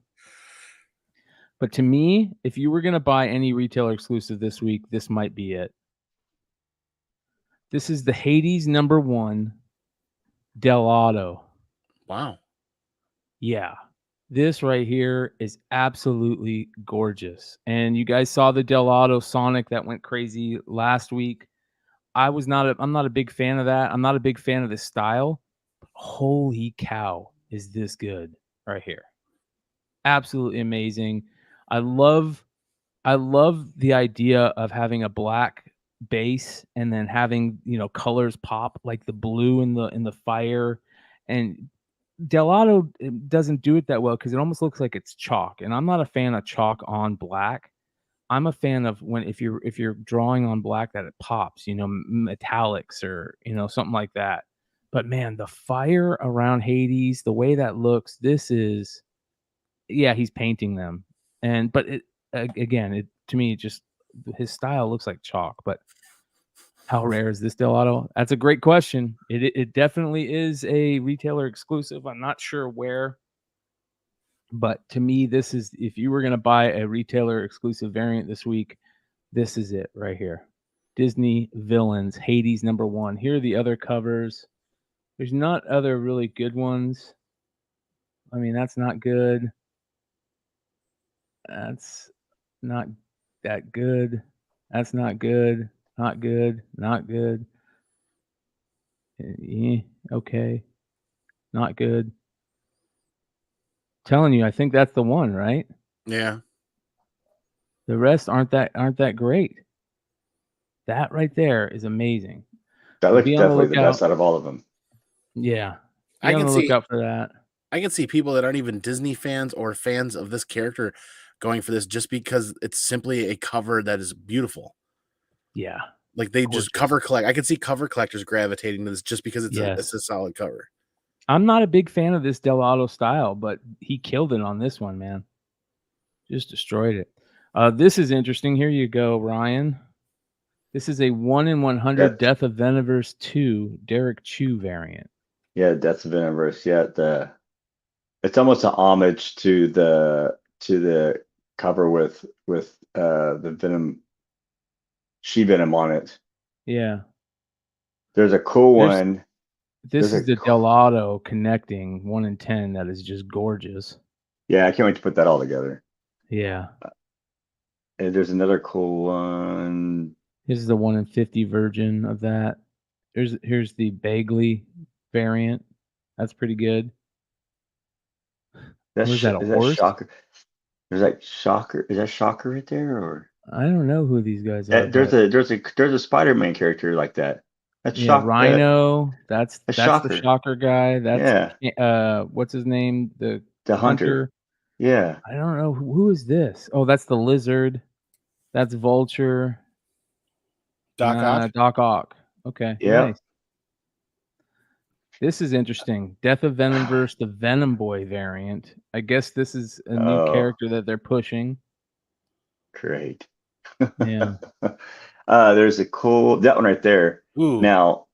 But to me, if you were gonna buy any retailer exclusive this week, this might be it. This is the Hades #1 Del Auto. Wow. Yeah. This right here is absolutely gorgeous. And you guys saw the Del Auto Sonic that went crazy last week. I'm not a big fan of that. I'm not a big fan of this style. But holy cow, is this good right here. Absolutely amazing. I love the idea of having a black base and then having, colors pop like the blue in the fire. And Del Auto doesn't do it that well because it almost looks like it's chalk, and I'm not a fan of chalk on black. I'm a fan of if you're drawing on black that it pops, metallics or something like that. But man, the fire around Hades, the way that looks, he's painting them, but to me, just his style looks like chalk. But how rare is this Del Auto? That's a great question. It definitely is a retailer exclusive. I'm not sure where, but to me, this is, if you were going to buy a retailer exclusive variant this week, this is it right here. Disney Villains, Hades #1. Here are the other covers. There's not other really good ones. I mean, that's not good. That's not that good. That's not good. Not good. Not good. Okay. Not good. Telling you, I think that's the one, right? Yeah. The rest aren't that great. That right there is amazing. That So looks be on the definitely the best lookout. out of all of them. Yeah. Be I on can the see lookout for that. I can see people that aren't even Disney fans or fans of this character going for this just because it's simply a cover that is beautiful. Yeah. Like they Gorgeous. just cover collect. I can see cover collectors gravitating to this just because it's Yes. a solid cover. I'm not a big fan of this Del Auto style, but he killed it on this one, man. Just destroyed it. This is interesting. Here you go, Ryan. This is a 1 in 100 Death of Venomverse 2 Derek Chew variant. Yeah, Death of Unionize. Yeah, it's almost an homage to the cover with the Venom, She-Venom on it. Yeah. There's a cool one. This is the Del Auto connecting 1 in 10 that is just gorgeous. Yeah, I can't wait to put that all together. Yeah. And there's another cool one. This is the 1 in 50 version of that. Here's the Bagley variant. That's pretty good. Is that horse? Shocker? There's like Shocker. Is that Shocker right there, or I don't know who these guys are. There's a Spider-Man character like that. That's Rhino. That's Shocker. The Shocker guy. That's what's his name? The Hunter. Yeah. I don't know who is this. Oh, that's the Lizard. That's Vulture. Doc Ock. Doc Ock. Okay. Yeah. Nice. This is interesting. Death of Venomverse, the Venom Boy variant. I guess this is a new character that they're pushing. Great. Yeah. There's that one right there. Ooh. Now,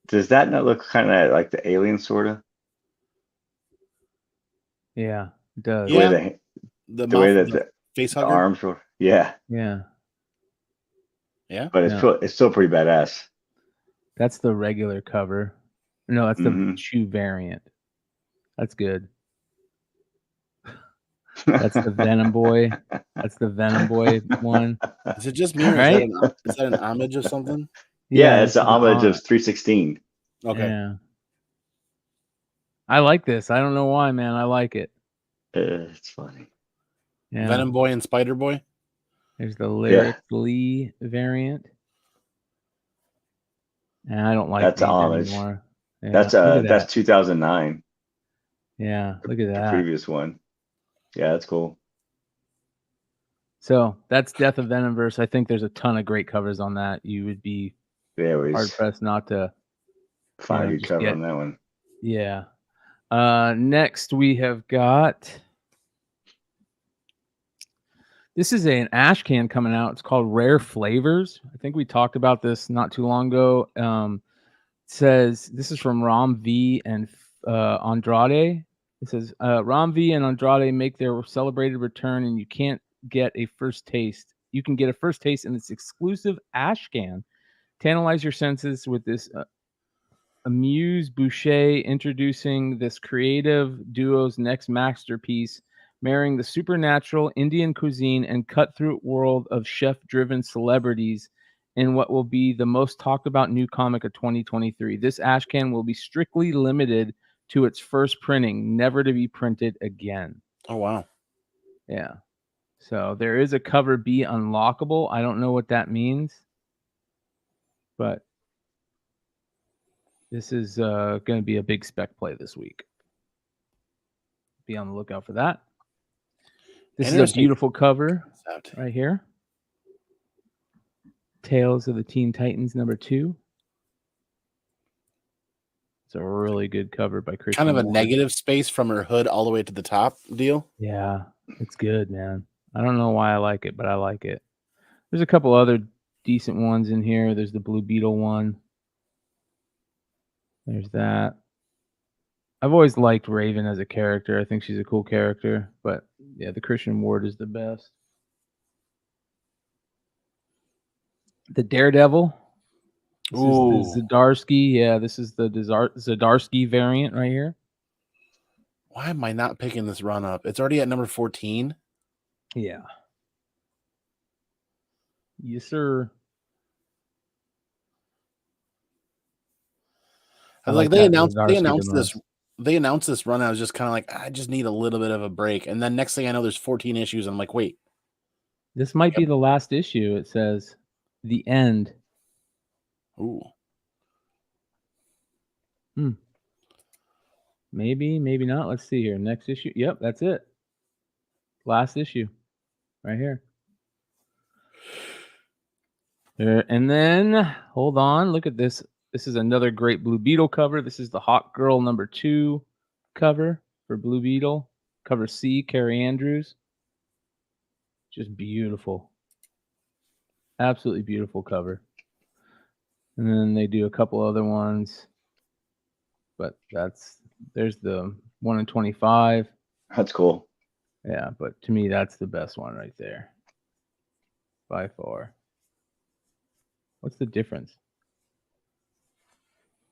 does that not look kind of like the alien sort of? Yeah, it does. Yeah. The way that the face hugger. The arms were. Yeah. Yeah. But it's still pretty badass. That's the regular cover. No, that's the Chew variant. That's good. That's the Venom Boy. That's the Venom Boy one. Is it just me, or Right? is that an homage of something? Yeah, it's this an is homage of 316. Okay. Yeah. I like this. I don't know why, man. I like it. It's funny. Yeah. Venom Boy and Spider Boy. There's the Lyric Lee variant. And I don't like That's these an homage. anymore. Yeah, That's 2009. Yeah, look at The that. previous one. Yeah, that's cool. So that's Death of Venomverse. I think there's a ton of great covers on that. You would be hard pressed not to find a good cover on that one. Yeah. Next we have got, this is an ash can coming out. It's called Rare Flavors. I think we talked about this not too long ago. It says this is from Ram V and Andrade. It says Ram V and Andrade make their celebrated return, and you can't get a first taste. You can get a first taste in this exclusive ash can. Tantalize your senses with this Amuse Boucher introducing this creative duo's next masterpiece, marrying the supernatural Indian cuisine and cut-through world of chef-driven celebrities in what will be the most talked about new comic of 2023. This ash can will be strictly limited to its first printing, never to be printed again. Oh, wow. Yeah. So there is a cover B unlockable. I don't know what that means, but this is going to be a big spec play this week. Be on the lookout for that. This is a beautiful cover right here. Tales of the Teen Titans #2. It's a really good cover by Christian. Kind of a Ward. negative space from her hood all the way to the top deal. Yeah, it's good, man. I don't know why I like it, but I like it. There's a couple other decent ones in here. There's the Blue Beetle one. There's that. I've always liked Raven as a character. I think she's a cool character. But yeah, the Christian Ward is the best. The Daredevil. This is the Zdarsky. Yeah, this is the Zdarsky variant right here. Why am I not picking this run up? It's already at number 14. Yeah. Yes, sir. Like they announced this run. I was just kind of like, I just need a little bit of a break. And then next thing I know, there's 14 issues. And I'm like, wait. This might be the last issue. It says the end. Ooh. Maybe, maybe not. Let's see here. Next issue. Yep, that's it. Last issue. Right here. And then, hold on. Look at this. This is another great Blue Beetle cover. This is the Hawk Girl #2 cover for Blue Beetle. Cover C, Carrie Andrews. Just beautiful. Absolutely beautiful cover. And then they do a couple other ones. But there's the 1 in 25. That's cool. Yeah, but to me, that's the best one right there. By far. What's the difference?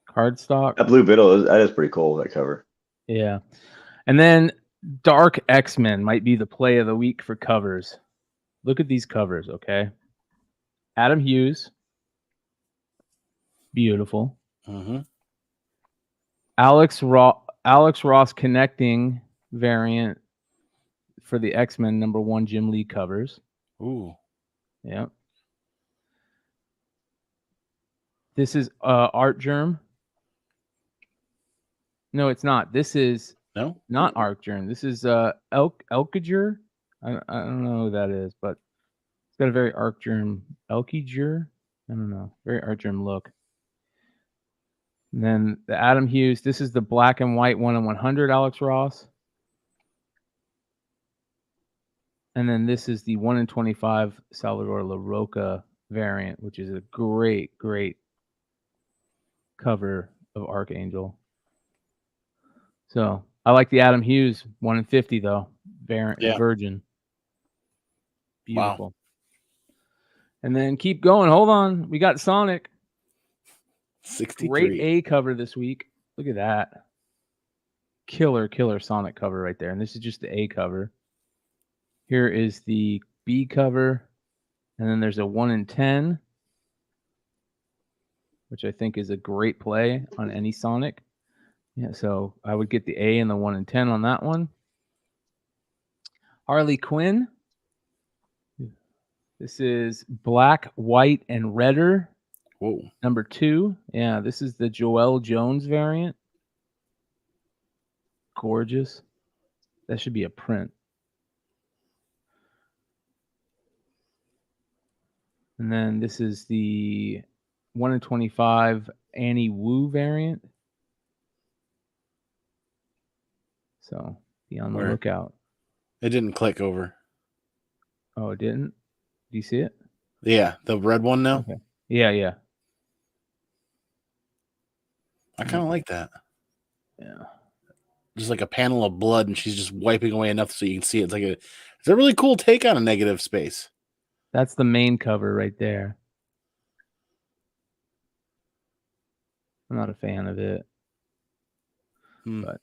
Cardstock. That Blue Beetle, that is pretty cool, that cover. Yeah. And then Dark X-Men might be the play of the week for covers. Look at these covers, okay? Adam Hughes. Beautiful. Mm-hmm. Alex Ross connecting variant for the X-Men #1 Jim Lee covers. Ooh. Yep. This is Art Germ. No, it's not. This is not Art Germ. This is Elkiger. I don't know who that is, but it's got a very Art Germ Elkiger. I don't know. Very Art Germ look. And then the Adam Hughes. This is the black and white 1 in 100 Alex Ross. And then this is the 1 in 25 Salvador LaRocca variant, which is a great, great cover of Archangel. So I like the Adam Hughes 1 in 50 though. Variant Virgin. Beautiful. Wow. And then keep going. Hold on. We got Sonic. Great 63. A cover this week. Look at that. Killer Sonic cover right there. And this is just the A cover. Here is the B cover. And then there's a 1 in 10, which I think is a great play on any Sonic. Yeah, so I would get the A and the 1 in 10 on that one. Harley Quinn. This is black, white, and redder. Whoa. Number 2. Yeah, this is the Joelle Jones variant. Gorgeous. That should be a print. And then this is the 1 in 25 Annie Wu variant. So be on the lookout. It didn't click over. Oh, it didn't? Do you see it? Yeah, the red one now. Okay. Yeah. I kind of like that. Yeah. Just like a panel of blood, and she's just wiping away enough so you can see it. It's a really cool take on a negative space. That's the main cover right there. I'm not a fan of it. But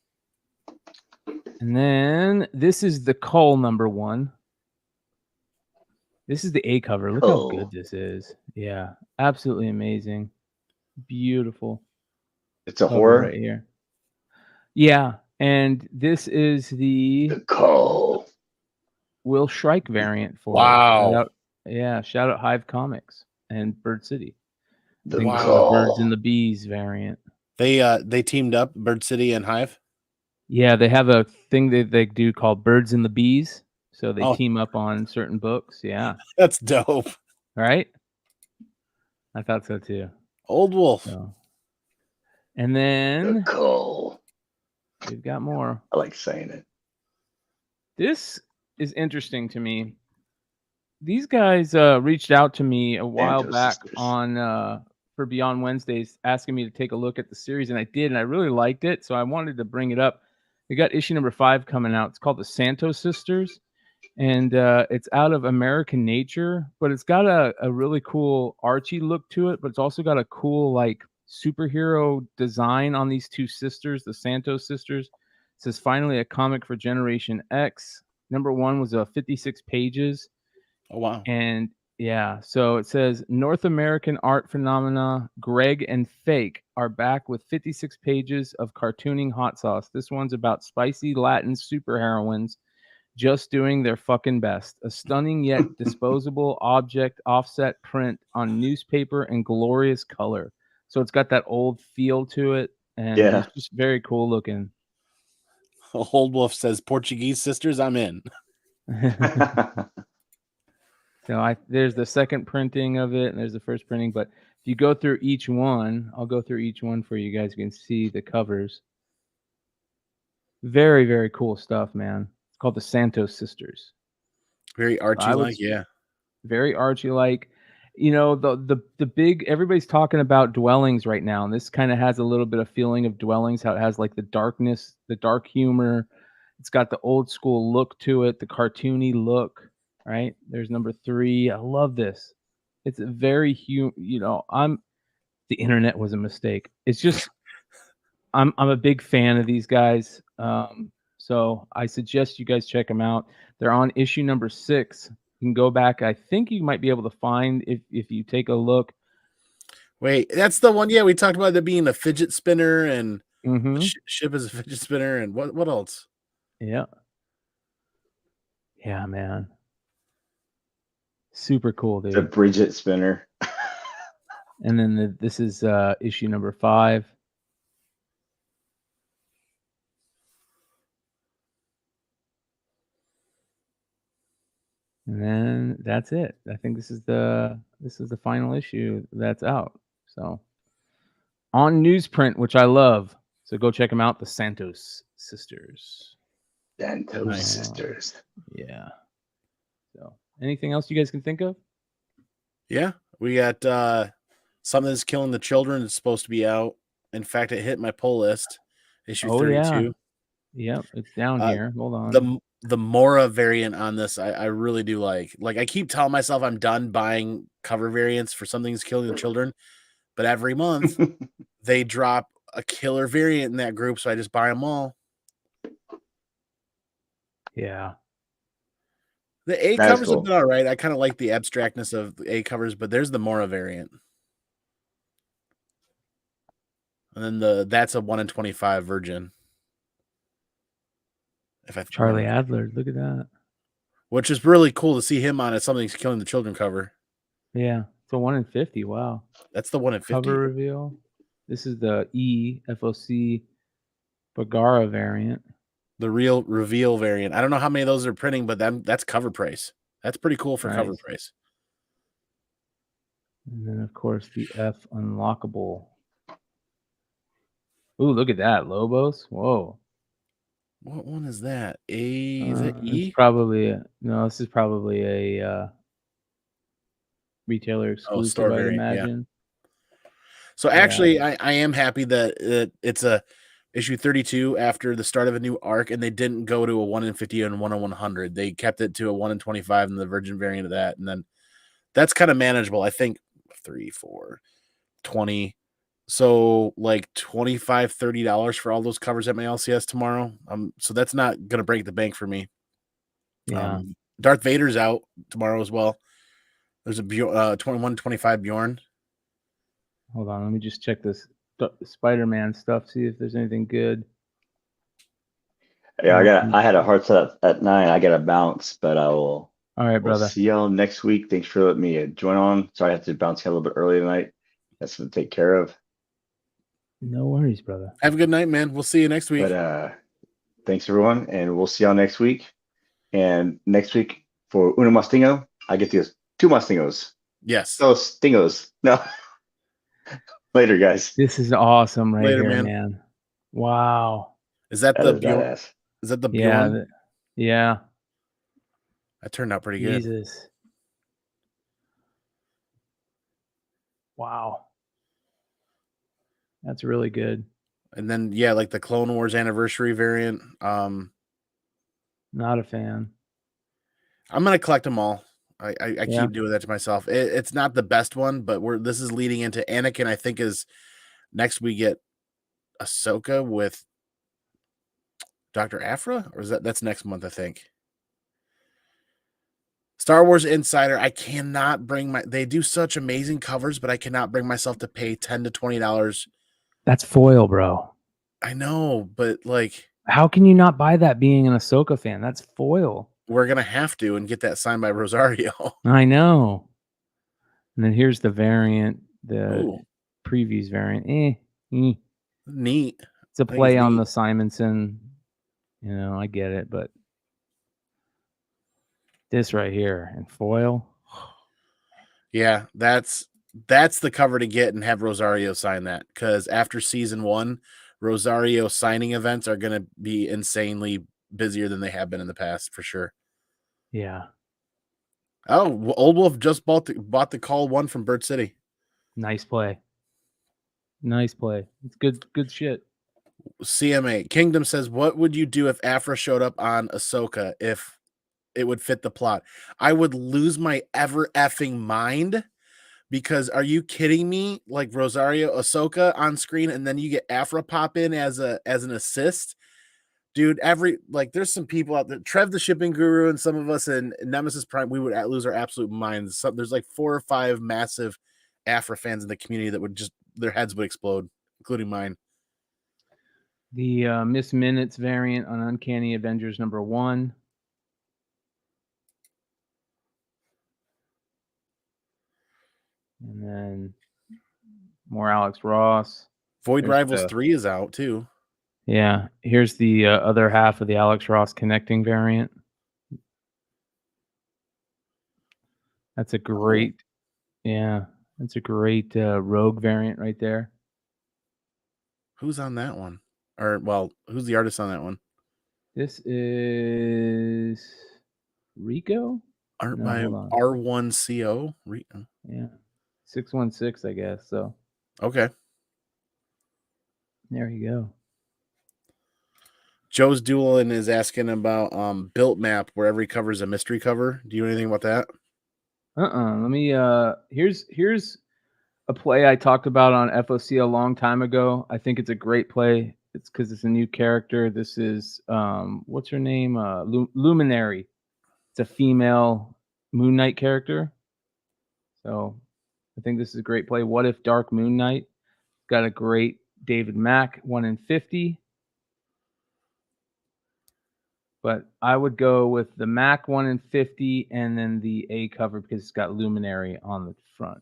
and then this is the Cull number 1. This is the A cover. Look how good this is. Yeah, absolutely amazing. Beautiful. It's a horror right here. Yeah, and this is the Cull Will Shrike variant for Wow. Shout out Hive Comics and Bird City. The Birds and the Bees variant. They teamed up, Bird City and Hive. Yeah, they have a thing that they do called Birds and the Bees. So they team up on certain books. Yeah. That's dope. Right? I thought so too. Old Wolf. So. And then the Cull. We've got more. I like saying it. This is interesting to me. These guys reached out to me a while back on for Beyond Wednesdays, asking me to take a look at the series, and I did, and I really liked it, so I wanted to bring it up. They got issue number 5 coming out. It's called the Santos Sisters, and it's out of American Nature, but it's got a really cool Archie look to it, but it's also got a cool like superhero design on these 2 sisters, the Santos sisters. It says finally a comic for Generation X. Number 1 was 56 pages. Oh wow. And yeah, so it says North American art phenomena Greg and Fake are back with 56 pages of cartooning hot sauce. This one's about spicy Latin superheroines just doing their fucking best. A stunning yet disposable object offset print on newspaper in glorious color. So it's got that old feel to it, and it's just very cool looking. Old Wolf says Portuguese sisters, I'm in. So there's the second printing of it, and there's the first printing. But if you go through each one, I'll go through each one for you guys. You can see the covers. Very, very cool stuff, man. It's called the Santos Sisters. Very Archie-like, yeah. Very Archie-like. You know, the big, everybody's talking about Dwellings right now, and this kind of has a little bit of feeling of Dwellings, how it has like the darkness, the dark humor. It's got the old school look to it, the cartoony look, right? There's number 3. I love this. It's a very the internet was a mistake. It's just, I'm a big fan of these guys. So I suggest you guys check them out. They're on issue number 6. You can go back. I think you might be able to find if you take a look. Wait, that's the one. Yeah, we talked about there being a fidget spinner and the ship is a fidget spinner, and what else? Yeah. Yeah, man. Super cool, dude. The Bridget spinner. And then this is issue number 5. And then that's it. I think this is the final issue that's out. So on newsprint, which I love. So go check them out. The Santos Sisters. Santos Sisters. Yeah. So anything else you guys can think of? Yeah, we got Something That's Killing the Children. It's supposed to be out. In fact, it hit my pull list. Issue 32. Yeah. Yep, it's down here. Hold on. The Mora variant on this, I really do like. Like, I keep telling myself I'm done buying cover variants for Something's Killing the Children, But every month they drop a killer variant in that group, so I just buy them all. Yeah. The A That is covers cool. have been all right. I kind of like the abstractness of the A covers, but there's the Mora variant. And then that's a 1 in 25 virgin. Charlie Adler, look at that. Which is really cool to see him on it. Something's Killing the Children cover. Yeah, it's a 1 in 50. Wow. That's the 1 in 50. Cover reveal. This is the FOC Bagara variant. The real reveal variant. I don't know how many of those are printing, but that's cover price. That's pretty cool for cover price. And then, of course, the F unlockable. Ooh, look at that. Lobos. Whoa. What one is that? Is that E? It's probably no, this is probably a retailer exclusive, store I'd variant, imagine. Yeah. So actually, I am happy that it's a issue 32 after the start of a new arc, and they didn't go to a 1 in 50 and 1 in 100. They kept it to a 1 in 25 and the virgin variant of that, and then that's kind of manageable. I think 3, 4, 20. So like $25, $30 for all those covers at my LCS tomorrow. So that's not gonna break the bank for me. Yeah. Darth Vader's out tomorrow as well. There's a 21-25 Bjorn. Hold on, let me just check this Spider-Man stuff, see if there's anything good. Yeah, I had a hard set at 9. I got to bounce, but I will. All right, brother. We'll see y'all next week. Thanks for letting me join on. Sorry, I have to bounce here a little bit early tonight. That's to take care of. No worries, brother. Have a good night, man. We'll see you next week. But thanks everyone, and we'll see y'all next week. And next week for Uno Mastingo, I get these 2 Mastingos. Yes. Those Stingos. No. Later, guys. This is awesome right Later, here, man. Wow. Is that the Bjorn? Badass. Is that the Bjorn? Yeah. That turned out pretty good. Jesus. Wow. That's really good. And then like the Clone Wars anniversary variant. Not a fan. I'm gonna collect them all. I keep doing that to myself. It's not the best one, but this is leading into Anakin. I think is next we get Ahsoka with Dr. Aphra, or that's next month, I think. Star Wars Insider. I cannot bring they do such amazing covers, but I cannot bring myself to pay $10 to $20. That's foil, bro. I know, but like, how can you not buy that being an Ahsoka fan? That's foil. We're gonna have to and get that signed by Rosario. I know. And then here's the variant, the previews variant. Neat. It's a play on the Simonson. You know, I get it, but this right here in foil. Yeah, that's the cover to get and have Rosario sign that, because after season 1, Rosario signing events are going to be insanely busier than they have been in the past, for sure. Yeah. Oh, Old Wolf just bought the call 1 from Bird City. Nice play. Nice play. It's good shit. CMA Kingdom says, what would you do if Aphra showed up on Ahsoka if it would fit the plot? I would lose my ever effing mind, because are you kidding me? Like Rosario Ahsoka on screen, and then you get Aphra pop in as an assist. Dude, there's some people out there, Trev the shipping guru, and some of us in Nemesis Prime, we would lose our absolute minds. There's like 4 or 5 massive Aphra fans in the community that would just, their heads would explode, including mine. The Miss Minutes variant on Uncanny Avengers #1. And then more Alex Ross. Void Rivals 3 is out too. Yeah. Here's the other half of the Alex Ross connecting variant. That's a great, that's a great Rogue variant right there. Who's on that one? Or, well, who's the artist on that one? This is Rico? Art by R1CO. Yeah. 616, I guess. So. Okay. There you go. Joe's Doolin is asking about Built Map, where every cover is a mystery cover. Do you know anything about that? Let me here's a play I talked about on FOC a long time ago. I think it's a great play. It's because it's a new character. This is what's her name? Luminary. It's a female Moon Knight character. So I think this is a great play. What if Dark Moon Knight? Got a great David Mack 1 in 50. But I would go with the Mac 1 in 50 and then the A cover because it's got Luminary on the front.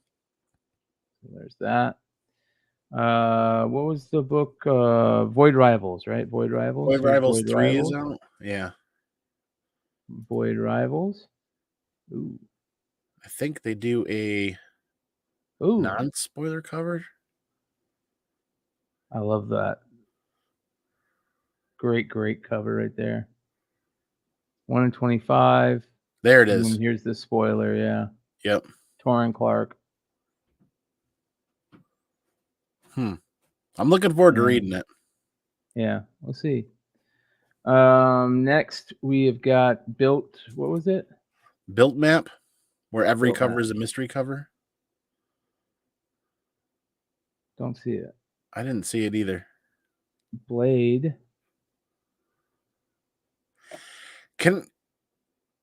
So there's that. What was the book? Void Rivals, right? Void Rivals. Void Rivals 3 Rivals. is out. Yeah. Void Rivals. Ooh. I think they do a non-spoiler cover. I love that. Great cover right there. 1 in 25. There it is. And here's the spoiler. Yeah. Yep. Torrin Clark. I'm looking forward to reading it. Yeah, we'll see. Next we have got Built. What was it? Built Map, where every Built cover Map. is a mystery cover. Don't see it. I didn't see it either. Blade.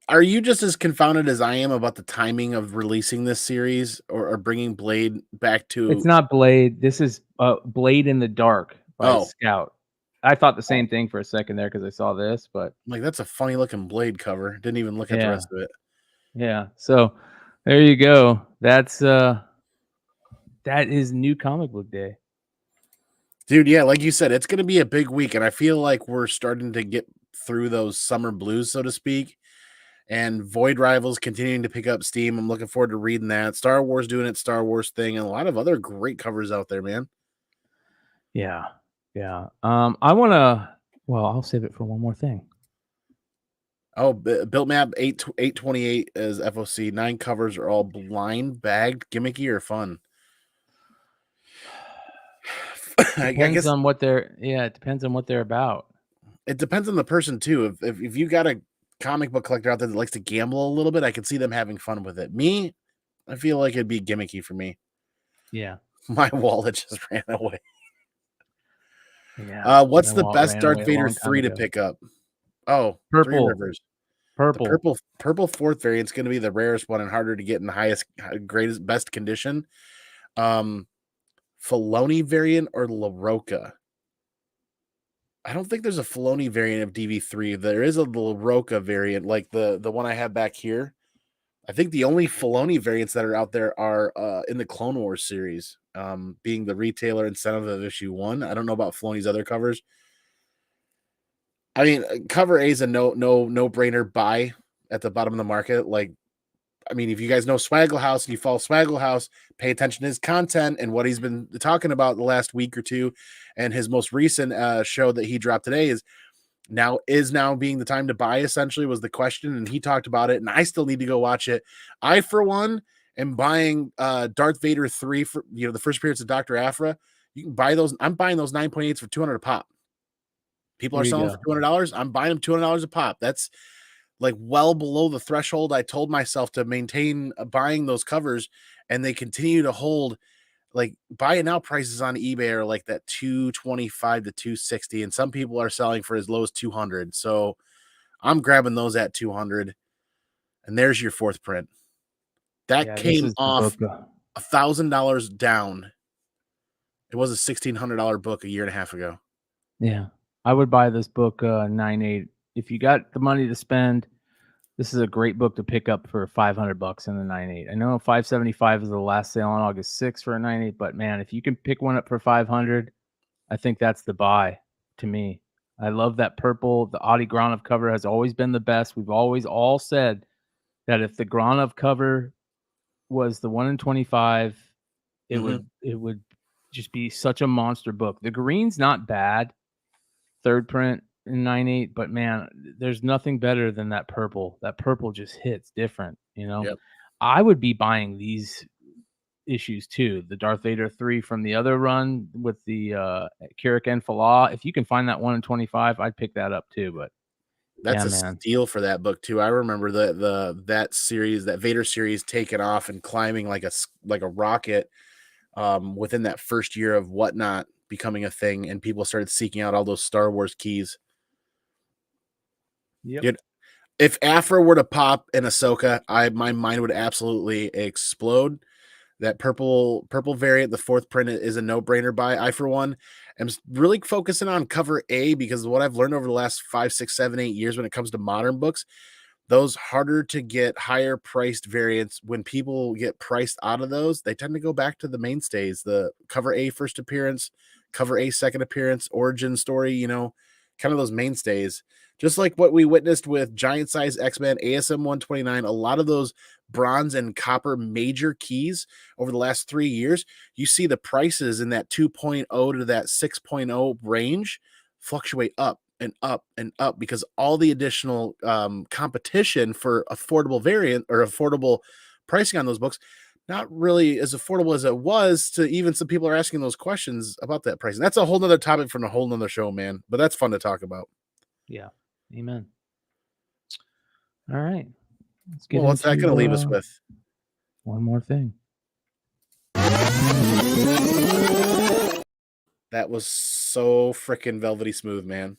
Are you just as confounded as I am about the timing of releasing this series or bringing Blade back to? It's not Blade. This is Blade in the Dark by Scout. I thought the same thing for a second there because I saw this, but like that's a funny looking Blade cover. Didn't even look at the rest of it. Yeah. So there you go. That's that is New Comic Book Day. Dude, yeah, like you said, it's going to be a big week, and I feel like we're starting to get through those summer blues, so to speak. And Void Rivals continuing to pick up steam. I'm looking forward to reading that. Star Wars doing its Star Wars thing, and a lot of other great covers out there, man. Yeah. Yeah. I want to. Well, I'll save it for one more thing. Oh, Built Map 828 is FOC. 9 covers are all blind, bagged, gimmicky, or fun. Depends on what they're. Yeah, it depends on what they're about. It depends on the person too. If you got a comic book collector out there that likes to gamble a little bit, I can see them having fun with it. Me, I feel like it'd be gimmicky for me. Yeah. My wallet just ran away. Yeah. What's the best Darth Vader 3 to pick up? Oh, purple. Rivers. Purple. The purple fourth variant is going to be the rarest one and harder to get in the highest, greatest, best condition. Filoni variant or La Roca? I don't think there's a Filoni variant of DV3. There is a La Roca variant, like the one I have back here. I think the only Filoni variants that are out there are in the Clone Wars series, being the retailer incentive of issue 1. I don't know about Filoni's other covers. I mean, cover A is a no brainer buy at the bottom of the market. Like, I mean, if you guys know Swaggle House and you follow Swaggle House, pay attention to his content and what he's been talking about the last week or two. And his most recent show that he dropped today is now being the time to buy, essentially, was the question. And he talked about it, and I still need to go watch it. I, for one, am buying Darth Vader 3 for, the first appearance of Dr. Aphra. You can buy those. I'm buying those 9.8s for $200 a pop. People are selling for $200. I'm buying them $200 a pop. That's like well below the threshold I told myself to maintain buying those covers, and they continue to hold. Like, buy it now prices on eBay are like that $225 to $260, and some people are selling for as low as $200. So I'm grabbing those at $200, and there's your fourth print. That came off $1,000 down. It was a $1,600 book a year and a half ago. Yeah, I would buy this book 9.8 if you got the money to spend. This is a great book to pick up for $500 in the 9.8. I know $575 is the last sale on August 6th for a 9.8, but man, if you can pick one up for $500, I think that's the buy to me. I love that purple. The Adi Granov cover has always been the best. We've always all said that if the Granov cover was the 1 in 25, it would just be such a monster book. The green's not bad. Third print in 9.8, but man, there's nothing better than that purple. That purple just hits different, Yep. I would be buying these issues too. The Darth Vader 3 from the other run with the Kirik and Falah. If you can find that 1 in 25, I'd pick that up too. But that's a steal for that book too. I remember that series, that Vader series, taking off and climbing like a rocket. within that first year of Whatnot becoming a thing, and people started seeking out all those Star Wars keys. Yep. Dude, if Afro were to pop in Ahsoka, my mind would absolutely explode. That purple variant, the 4th print, is a no-brainer buy. I, for one, am really focusing on cover A, because what I've learned over the last 5, 6, 7, 8 years when it comes to modern books, those harder to get, higher priced variants, when people get priced out of those, they tend to go back to the mainstays, the cover A first appearance, cover A second appearance, origin story, kind of those mainstays. Just like what we witnessed with Giant Size X-Men, ASM 129, a lot of those bronze and copper major keys over the last 3 years, you see the prices in that 2.0 to that 6.0 range fluctuate up and up and up, because all the additional competition for affordable variant or affordable pricing on those books, not really as affordable as it was, to even some people are asking those questions about that pricing. That's a whole nother topic from a whole nother show, man. But that's fun to talk about. Yeah. Amen. All right. Let's get Well, what's that going to leave us with? One more thing. That was so freaking velvety smooth, man.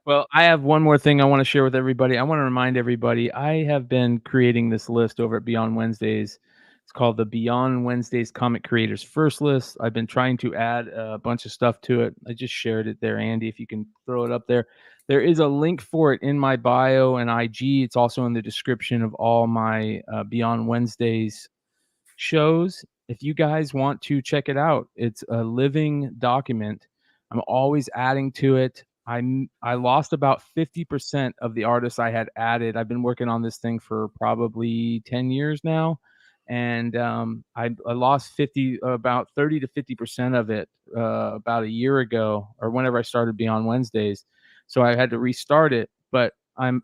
Well, I have one more thing I want to share with everybody. I want to remind everybody, I have been creating this list over at Beyond Wednesdays. It's called the Beyond Wednesdays Comic Creators First List. I've been trying to add a bunch of stuff to it. I just shared it there, Andy, if you can throw it up there. There is a link for it in my bio and IG. It's also in the description of all my Beyond Wednesdays shows. If you guys want to check it out, it's a living document. I'm always adding to it. I lost about 50% of the artists I had added. I've been working on this thing for probably 10 years now, and I lost about 30 to 50% of it about a year ago, or whenever I started Beyond Wednesdays. So I had to restart it, but I'm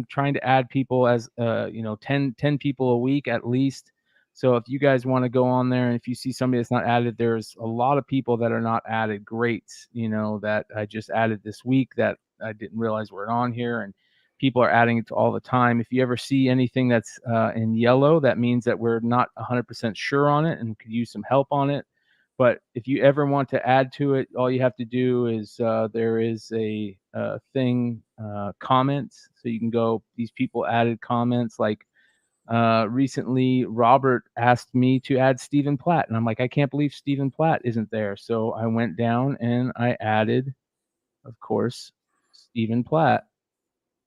trying to add people as 10 people a week at least. So if you guys want to go on there, and if you see somebody that's not added, there's a lot of people that are not added. Greats, that I just added this week that I didn't realize were on here, and people are adding it all the time. If you ever see anything that's in yellow, that means that we're not 100% sure on it and could use some help on it. But if you ever want to add to it, all you have to do is there is a thing, comments. So you can go, these people added comments like, recently Robert asked me to add Stephen Platt, and I'm like, I can't believe Stephen Platt isn't there. So I went down and I added, of course, Stephen Platt.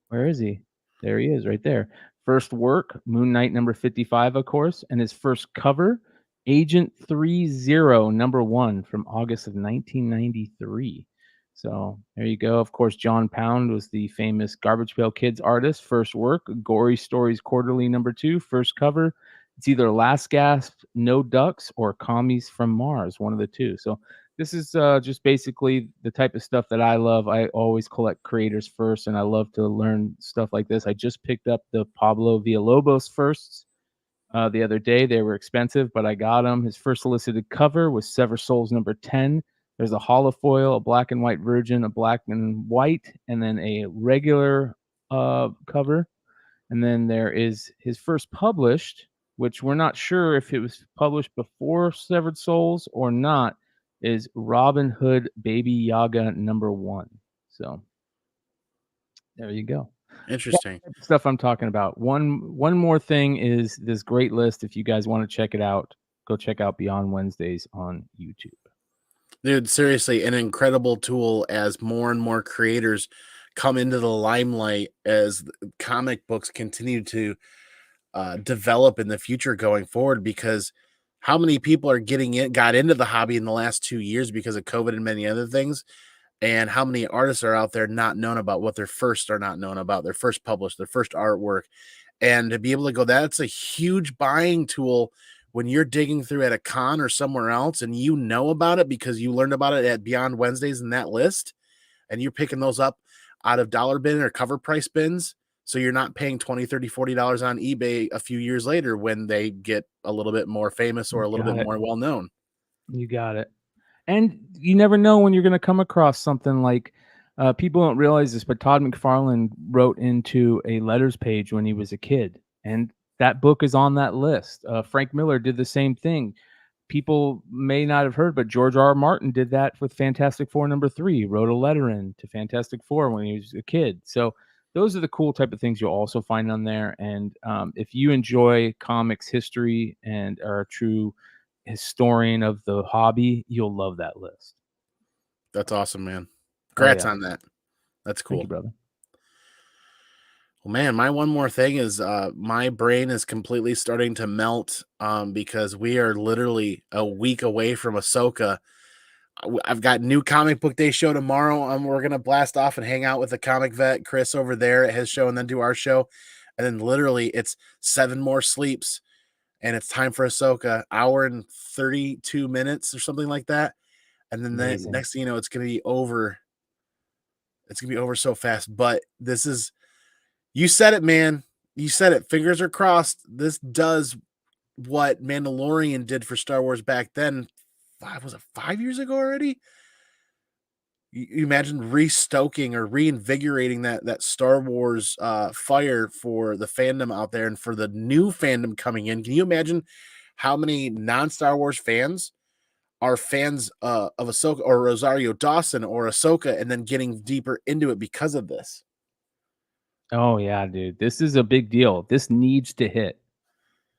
Where is he? There he is, right there. First work, Moon Knight number 55, of course, and his first cover, Agent 30 #1 from August of 1993. So there you go. Of course, John Pound was the famous Garbage Pail Kids artist. First work, Gory Stories Quarterly #2, first cover. It's either Last Gasp, No Ducks, or Commies from Mars, one of the two. So this is just basically the type of stuff that I love. I always collect creators first, and I love to learn stuff like this. I just picked up the Pablo Villalobos firsts the other day. They were expensive, but I got them. His first solicited cover was Sever Souls #10. There's a holofoil, a black and white version, a black and white, and then a regular cover. And then there is his first published, which we're not sure if it was published before Severed Souls or not, is Robin Hood Baby Yaga #1. So there you go. Interesting. Stuff I'm talking about. One more thing is this great list. If you guys want to check it out, go check out Beyond Wednesdays on YouTube. Dude, seriously, an incredible tool as more and more creators come into the limelight, as comic books continue to develop in the future going forward, because how many people are got into the hobby in the last 2 years because of COVID and many other things, and how many artists are out there not known about what their first are not known about, their first published, their first artwork. And to be able to go, that's a huge buying tool when you're digging through at a con or somewhere else, and you know about it because you learned about it at Beyond Wednesdays in that list, and you're picking those up out of dollar bin or cover price bins. So you're not paying $20, $30, $40 on eBay a few years later when they get a little bit more famous or a little bit more well-known. You got it. And you never know when you're going to come across something like, people don't realize this, but Todd McFarlane wrote into a letters page when he was a kid. And That book is on that list. Frank Miller did the same thing. People may not have heard, but George R. R. Martin did that with Fantastic Four #3. Wrote a letter in to Fantastic Four when he was a kid. So those are the cool type of things you'll also find on there. And if you enjoy comics history and are a true historian of the hobby, you'll love that list. That's awesome, man. Congrats on that. That's cool. Thank you, brother. Well, man, my one more thing is my brain is completely starting to melt because we are literally a week away from Ahsoka. I've got new comic book day show tomorrow. We're going to blast off and hang out with the comic vet Chris over there at his show and then do our show. And then literally it's 7 more sleeps and it's time for Ahsoka, hour and 32 minutes or something like that. And then the next thing you know, it's going to be over. It's going to be over so fast. But this is, you said it, man. You said it. Fingers are crossed. This does what Mandalorian did for Star Wars back then. Was it 5 years ago already? You imagine restoking or reinvigorating that Star Wars fire for the fandom out there and for the new fandom coming in. Can you imagine how many non-Star Wars fans are fans of Ahsoka or Rosario Dawson or Ahsoka and then getting deeper into it because of this? Oh, yeah, dude. This is a big deal. This needs to hit.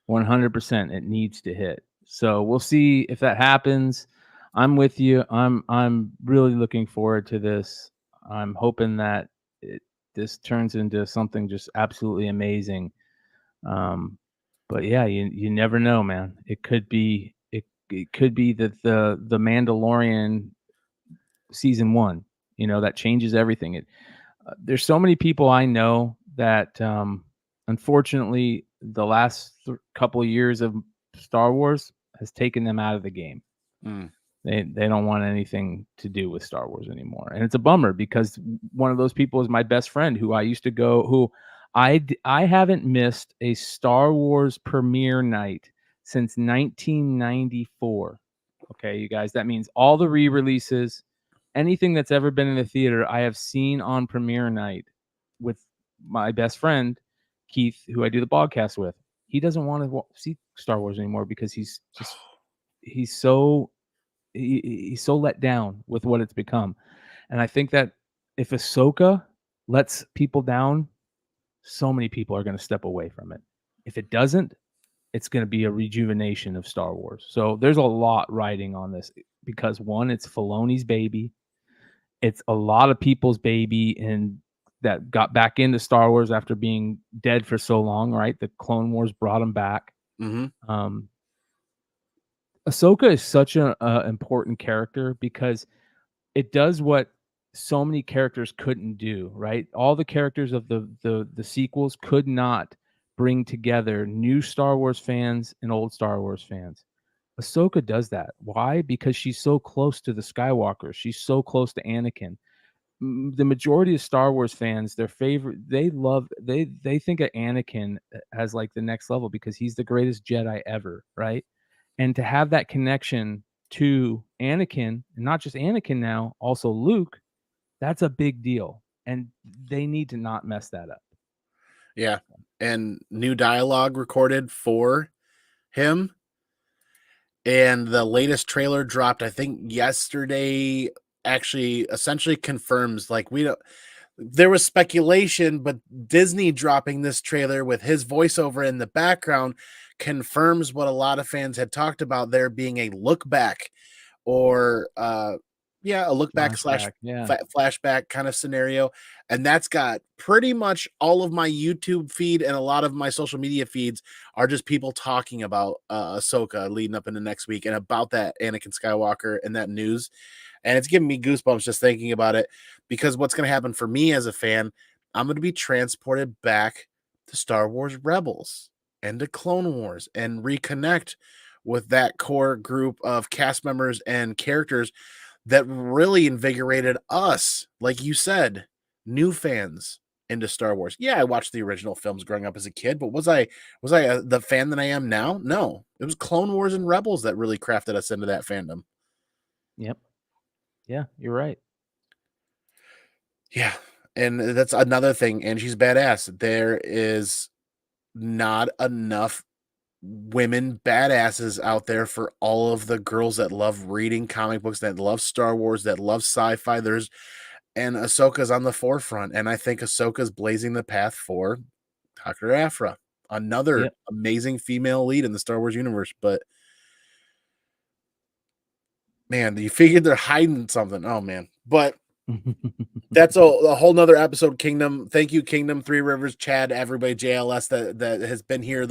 100%. It needs to hit. So we'll see if that happens. I'm with you. I'm really looking forward to this. I'm hoping that this turns into something just absolutely amazing. But yeah, you never know, man. It could be it could be that the Mandalorian season 1, that changes everything. There's so many people I know that unfortunately the last couple of years of Star Wars has taken them out of the game. They don't want anything to do with Star Wars anymore. And it's a bummer because one of those people is my best friend who I used to go, who I haven't missed a Star Wars premiere night since 1994. Okay, you guys, that means all the re-releases, anything that's ever been in the theater, I have seen on premiere night with my best friend, Keith, who I do the podcast with. He doesn't want to see Star Wars anymore because he's so let down with what it's become. And I think that if Ahsoka lets people down, so many people are going to step away from it. If it doesn't, it's going to be a rejuvenation of Star Wars. So there's a lot riding on this because, one, it's Filoni's baby. It's a lot of people's baby and that got back into Star Wars after being dead for so long, right? The Clone Wars brought him back. Ahsoka is such an important character because it does what so many characters couldn't do, right? All the characters of the sequels could not bring together new Star Wars fans and old Star Wars fans. Ahsoka does that. Why? Because she's so close to the Skywalkers. She's so close to Anakin. The majority of Star Wars fans, their favorite, they think of Anakin as like the next level because he's the greatest Jedi ever, right? And to have that connection to Anakin, and not just Anakin now, also Luke, that's a big deal. And they need to not mess that up. Yeah. And new dialogue recorded for him. And the latest trailer dropped, I think yesterday, actually essentially confirms, like, there was speculation, but Disney dropping this trailer with his voiceover in the background confirms what a lot of fans had talked about, there being a look back or a look back flashback kind of scenario. And that's got pretty much all of my YouTube feed and a lot of my social media feeds are just people talking about Ahsoka leading up into next week and about that Anakin Skywalker and that news. And it's giving me goosebumps just thinking about it, because what's going to happen for me as a fan, I'm going to be transported back to Star Wars Rebels and to Clone Wars and reconnect with that core group of cast members and characters that really invigorated us, like you said, new fans into Star Wars. Yeah, I watched the original films growing up as a kid, but was I the fan that I am now? No, it was Clone Wars and Rebels that really crafted us into that fandom. Yep. Yeah, you're right. Yeah, and that's another thing. And she's badass. There is not enough women badasses out there for all of the girls that love reading comic books, that love Star Wars, that love sci-fi. And Ahsoka's on the forefront, and I think Ahsoka's blazing the path for Dr. Aphra, another amazing female lead in the Star Wars universe. But man, you figured they're hiding something. Oh man, but that's a whole nother episode. Kingdom, thank you, Kingdom, Three Rivers, Chad, everybody, JLS that has been here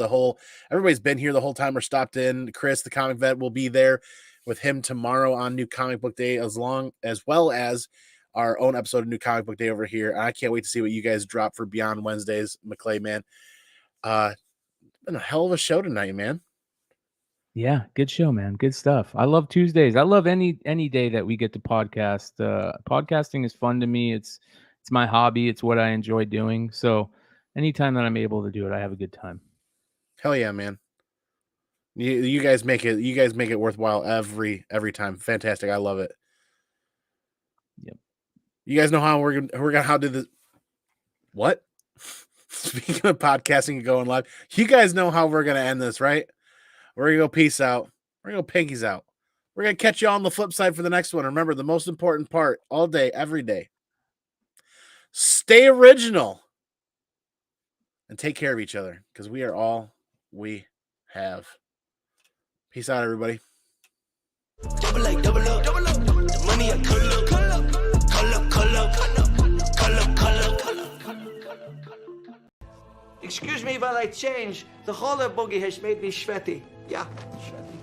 everybody's been here the whole time or stopped in. Chris, the comic vet, will be there with him tomorrow on New Comic Book Day, as well as our own episode of New Comic Book Day over here. I can't wait to see what you guys drop for Beyond Wednesdays, McClay, man. Been a hell of a show tonight, man. Yeah, good show, man. Good stuff. I love Tuesdays. I love any day that we get to podcast. Podcasting is fun to me. It's my hobby. It's what I enjoy doing. So anytime that I'm able to do it, I have a good time. Hell yeah, man. You guys make it worthwhile every time. Fantastic. I love it. Yep. You guys know how we're gonna how do this. What? Speaking of podcasting and going live, you guys know how we're gonna end this, right? We're gonna go peace out. We're gonna go pinkies out. We're gonna catch you on the flip side for the next one. Remember, the most important part all day, every day. Stay original and take care of each other, because we are all we have. Peace out, everybody. Double up, double up, double up. The money I color, color. Excuse me while I change. The roller buggy has made me sweaty. Yeah, sweaty.